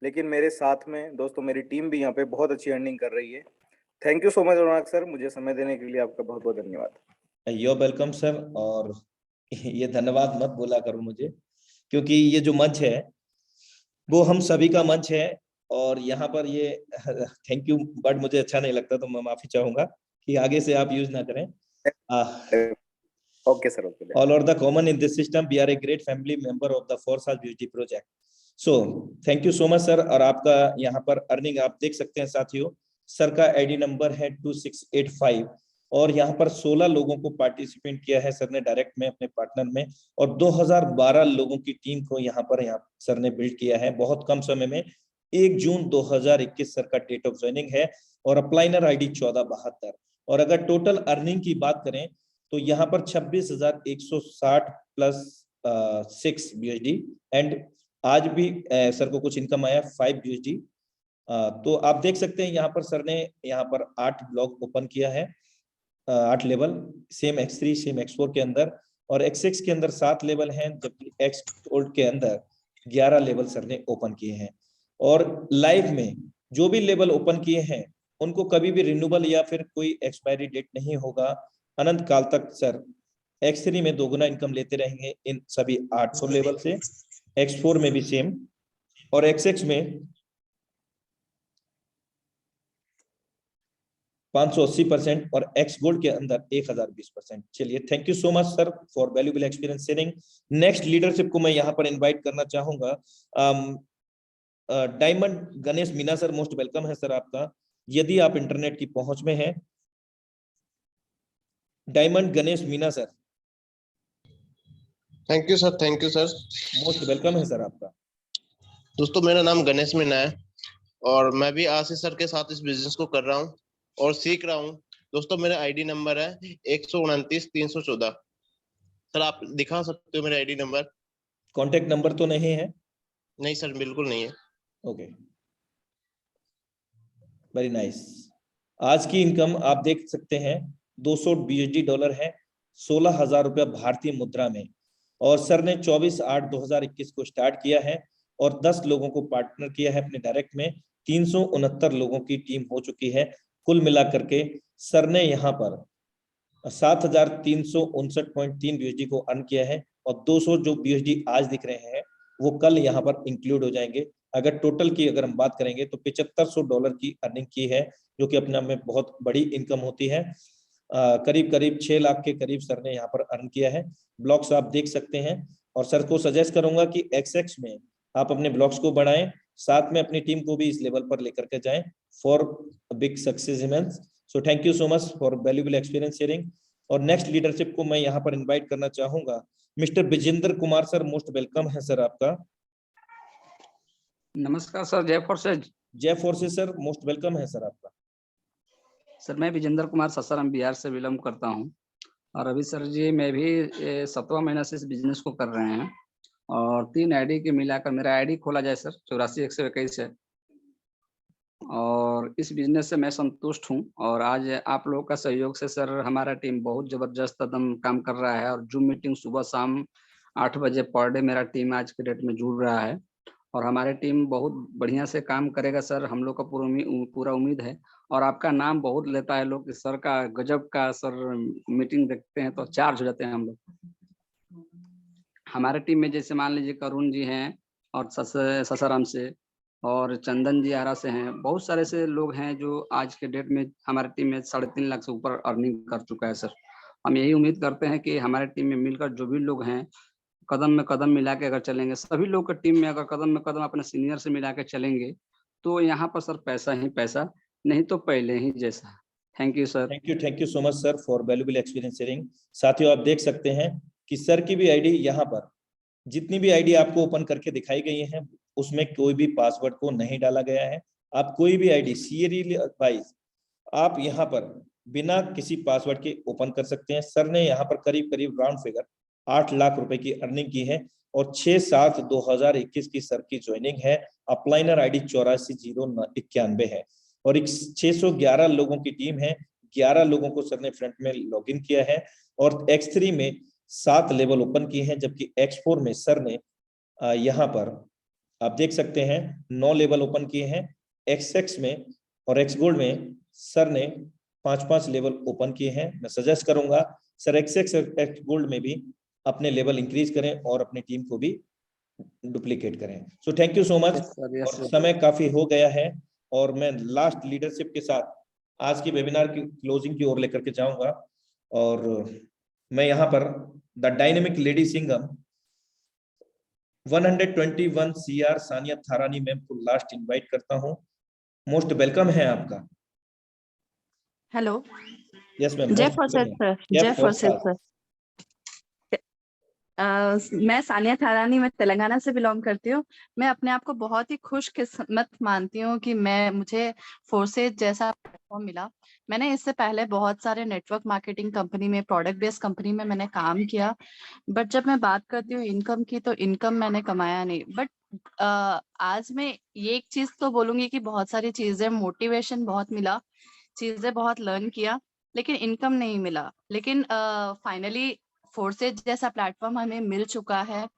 लेकिन मेरे साथ में दोस्तों मेरी टीम भी यहाँ पे बहुत अच्छी अर्निंग कर रही है। Thank you so much Anurag sir, मुझे समय देने के लिए आपका बहुत बहुत धन्यवाद। Your welcome sir. और ये धन्यवाद मत बोला करो मुझे, क्योंकि ये जो मंच है वो हम सभी का मंच है। और यहाँ पर ये थैंक यू बट मुझे अच्छा नहीं लगता, तो मैं माफी चाहूंगा कि आगे से आप यूज ना करें। Okay sir, okay. All are the common in this system. We are a great family member of the Foresight BUSD project. So thank you so much sir। और आपका यहाँ पर अर्निंग आप देख सकते हैं साथियों। सर का आईडी नंबर है 2685 और यहाँ पर 16 लोगों को पार्टिसिपेट किया है सर ने डायरेक्ट में अपने पार्टनर में। और 2012 लोगों की टीम को यहाँ सर ने बिल्ड किया है बहुत कम समय में। 1 जून 2021 सर का डेट ऑफ ज्वाइनिंग है और अप्लाइनर आईडी 1472। और अगर टोटल अर्निंग की बात करें तो यहाँ पर 26,160 प्लस 6 BUSD। एंड आज भी सर को कुछ इनकम आया 5 BUSD। तो आप देख सकते हैं यहाँ पर सर ने यहाँ पर 8 ब्लॉक ओपन किया है, 8 level, same X3 same X4 के अंदर। और X6 के अंदर 7 लेवल हैं, जबकि X के अंदर 11 लेवल सर ने ओपन किए हैं। और लाइव में जो भी लेवल ओपन किए हैं उनको कभी भी रिन्यूबल या फिर कोई एक्सपायरी डेट नहीं होगा। अनंत काल तक सर X3 में 2 गुना इनकम लेते रहेंगे इन सभी 800 लेवल से। X4 में भी सेम और X6 में 580% और X गोल्ड के अंदर 1020%। चलिए thank you so much sir for valuable experience sharing. Next leadership को मैं यहाँ पर इनवाइट करना चाहूंगा। Diamond Ganesh Meena sir, most welcome है सर आपका। यदि आप इंटरनेट की पहुंच में हैं। Diamond Ganesh Meena sir, thank you sir, thank you sir. Most welcome है सर आपका। दोस्तों मेरा नाम गणेश मीना है और मैं भी आशीष सर के साथ इस बिजनेस को कर रहा हूँ और सीख रहा हूँ। दोस्तों मेरा आईडी नंबर है 129 314। सर आप दिखा सकते हो मेरा आईडी नंबर? कॉन्टेक्ट नंबर तो नहीं है? नहीं सर, बिल्कुल नहीं है। Okay, very nice. आज की इनकम आप देख सकते हैं $200 BSD है, 16,000 रुपया भारतीय मुद्रा में। और सर ने 24/8/2021 को स्टार्ट किया है और 10 लोगों को पार्टनर किया है अपने डायरेक्ट में। 369 लोगों की टीम हो चुकी है। कुल मिलाकर के सर ने यहाँ पर 7,359.3 BSD को अर्न किया है और 200 जो BSD आज दिख रहे हैं वो कल यहाँ पर इंक्लूड हो जाएंगे। अगर टोटल की अगर हम बात करेंगे तो $7500 की अर्निंग की है, जो कि अपने आप में बहुत बड़ी इनकम होती है। करीब करीब 6 लाख के करीब सर ने यहाँ पर अर्न किया है। ब्लॉग्स आप देख सकते हैं और सर को सजेस्ट करूंगा कि XX में आप अपने ब्लॉग्स को बढ़ाएं, साथ में अपनी टीम को भी इस लेवल पर लेकर के जाएं for big success events. So thank you so much for valuable experience sharing. और नेक्स्ट लीडरशिप को मैं यहाँ पर इनवाइट करना चाहूंगा Mister Vijendra Kumar sir, most welcome है सर आपका। नमस्कार सर, जय फोर्सेज। जय फोर्सेज सर, मोस्ट वेलकम है सर आपका। सर मैं विजेंद्र कुमार ससाराम बिहार से बिलोंग करता हूं और अभी सर जी मैं भी 7वां महीना से इस बिजनेस को कर रहे हैं और 3 आईडी के मिलाकर मेरा आईडी खोला जाए सर 84,121 है और इस बिजनेस से मैं संतुष्ट हूं। और आज आप लोगों का सहयोग से सर हमारा टीम बहुत जबरदस्त एकदम काम कर रहा है और जूम मीटिंग सुबह शाम 8 बजे पर डे मेरा टीम आज के डेट में जुड़ रहा है और हमारी टीम बहुत बढ़िया से काम करेगा सर, हम लोग का पूरा उम्मीद है। और आपका नाम बहुत लेता है लोग, सर का गजब का सर मीटिंग देखते हैं तो चार्ज हो जाते हैं हम लोग। हमारे टीम में जैसे मान लीजिए करुण जी हैं और ससाराम से और चंदन जी आरा से हैं, बहुत सारे से लोग हैं जो आज के डेट में हमारे टीम में 3.5 लाख से ऊपर अर्निंग कर चुका है सर। हम यही उम्मीद करते हैं कि हमारे टीम में मिलकर जो भी लोग हैं कदम में कदम मिला के अगर चलेंगे, सभी लोग का टीम में अगर कदम में कदम अपने सीनियर से मिला के चलेंगे तो यहाँ पर सर पैसा ही पैसा, नहीं तो पहले ही जैसा। Thank you sir. Thank you so much sir for valuable experience sharing. साथियों आप देख सकते हैं कि सर की भी आईडी यहाँ पर जितनी भी आईडी आपको ओपन करके दिखाई गई है उसमें कोई भी पासवर्ड को नहीं डाला गया है। आप कोई भी आईडी सीरियल वाइज आप यहाँ पर बिना किसी पासवर्ड के ओपन कर सकते हैं। सर ने यहाँ पर करीब करीब राउंड फिगर 8 लाख रुपए की अर्निंग की है और 6/7/2021 की सर की ज्वाइनिंग है। अपलाइनर आईडी 84,091 है और 611 लोगों की टीम है। 11 लोगों को सर ने फ्रंट में लॉगिन किया है और X3 में 7 लेवल ओपन किए हैं, जबकि X4 में सर ने यहाँ पर आप देख सकते हैं 9 लेवल ओपन किए हैं। XX में और X गोल्ड में सर ने 5-5 लेवल ओपन किए हैं। मैं सजेस्ट करूंगा सर XX और X गोल्ड में भी अपने लेवल इंक्रीज करें और अपनी टीम को भी डुप्लीकेट करें। सो थैंक यू सो मच। और समय काफी हो गया है और मैं लास्ट लीडरशिप के साथ आज की वेबिनार की क्लोजिंग की ओर लेकर के जाऊंगा और मैं यहाँ पर the dynamic lady Singham 121 CR Sania Tharani ma'am को लास्ट इनवाइट करता हूँ। मोस्ट वेलकम है आपका। हेलो। Yes ma'am. जय फोर्सेज सर। जय फोर्सेज सर। मैं सानिया थारानी, मैं तेलंगाना से बिलोंग करती हूँ। मैं अपने आप को बहुत ही खुशकिस्मत मानती हूँ कि मुझे फोर्सेज जैसा प्लेटफॉर्म मिला। मैंने इससे पहले बहुत सारे नेटवर्क मार्केटिंग कंपनी में, प्रोडक्ट बेस्ड कंपनी में मैंने काम किया, बट जब मैं बात करती हूँ इनकम की तो इनकम मैंने कमाया नहीं। बट आज मैं ये एक चीज तो बोलूंगी कि बहुत सारी चीजें, मोटिवेशन बहुत मिला, चीजें बहुत लर्न किया, लेकिन इनकम नहीं मिला। लेकिन फाइनली फोर्सेज जैसा प्लेटफॉर्म हमें मिल चुका है।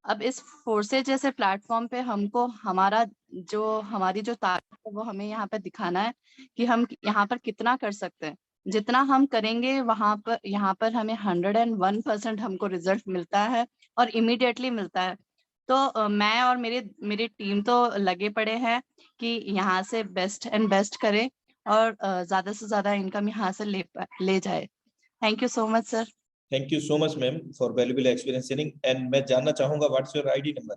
अब इस फोर्सेज जैसे प्लेटफॉर्म पे हमको हमारी जो ताकत है वो हमें यहाँ पे दिखाना है कि हम यहाँ पर कितना कर सकते हैं। जितना हम करेंगे यहाँ पर हमें 101% हमको रिजल्ट मिलता है और इमीडिएटली मिलता है। तो मैं और मेरी टीम तो लगे पड़े हैं कि यहाँ से बेस्ट एंड बेस्ट करें और ज्यादा से ज्यादा इनकम यहाँ से ले जाए। Thank you so much sir. Thank you so much ma'am for valuable experience sharing. And मैं जानना चाहूंगा what's your ID number?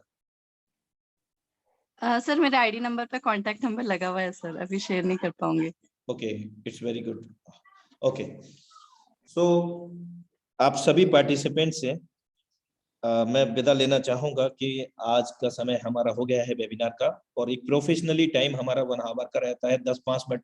Sir मेरे आईडी नंबर पे कांटेक्ट नंबर लगा हुआ है सर, अभी शेयर नहीं कर पाऊंगे। Okay, it's very good. Okay, so आप सभी पार्टिसिपेंट से मैं विदा लेना चाहूंगा कि आज का समय हमारा हो गया है वेबिनार का, और एक प्रोफेशनली टाइम हमारा 1 आवर का रहता है। 10-5 मिनट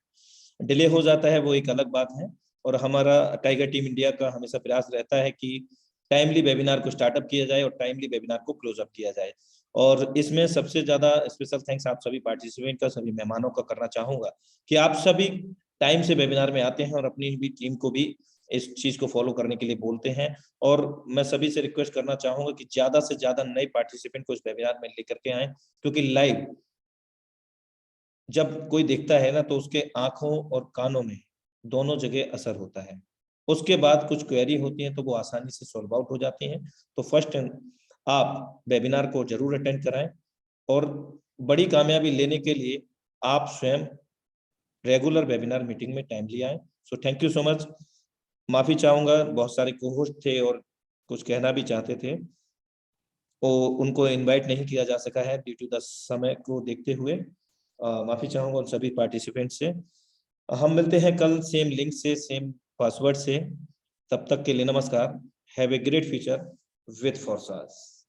डिले हो जाता है वो एक अलग बात है, और हमारा टाइगर टीम इंडिया का हमेशा प्रयास रहता है कि टाइमली वेबिनार को स्टार्टअप किया जाए और टाइमली वेबिनार को क्लोज अप किया जाए। और इसमें सबसे ज्यादा स्पेशल थैंक्स आप सभी पार्टिसिपेंट का, सभी मेहमानों का करना चाहूंगा कि आप सभी टाइम से वेबिनार में आते हैं और अपनी भी टीम को भी इस चीज को फॉलो करने के लिए बोलते हैं। और मैं सभी से रिक्वेस्ट करना चाहूंगा कि ज्यादा से ज्यादा नए पार्टिसिपेंट को इस वेबिनार में लेकर के आए, क्योंकि लाइव जब कोई देखता है ना तो उसके आंखों और कानों में दोनों जगह असर होता है। उसके बाद कुछ क्वेरी होती है तो वो आसानी से सॉल्व आउट हो जाती हैं। तो फर्स्ट आप वेबिनार को जरूर अटेंड कराएं, और बड़ी कामयाबी लेने के लिए आप स्वयं रेगुलर वेबिनार मीटिंग में टाइमली आए। सो थैंक यू सो मच। माफी चाहूंगा, बहुत सारे को-होस्ट थे और कुछ कहना भी चाहते थे, तो उनको इनवाइट नहीं किया जा सका है ड्यू टू द समय को देखते हुए। माफी चाहूंगा उन सभी पार्टिसिपेंट से। हम मिलते हैं कल सेम लिंक से, सेम पासवर्ड से। तब तक के लिए नमस्कार। Have a great future with फोर्सास।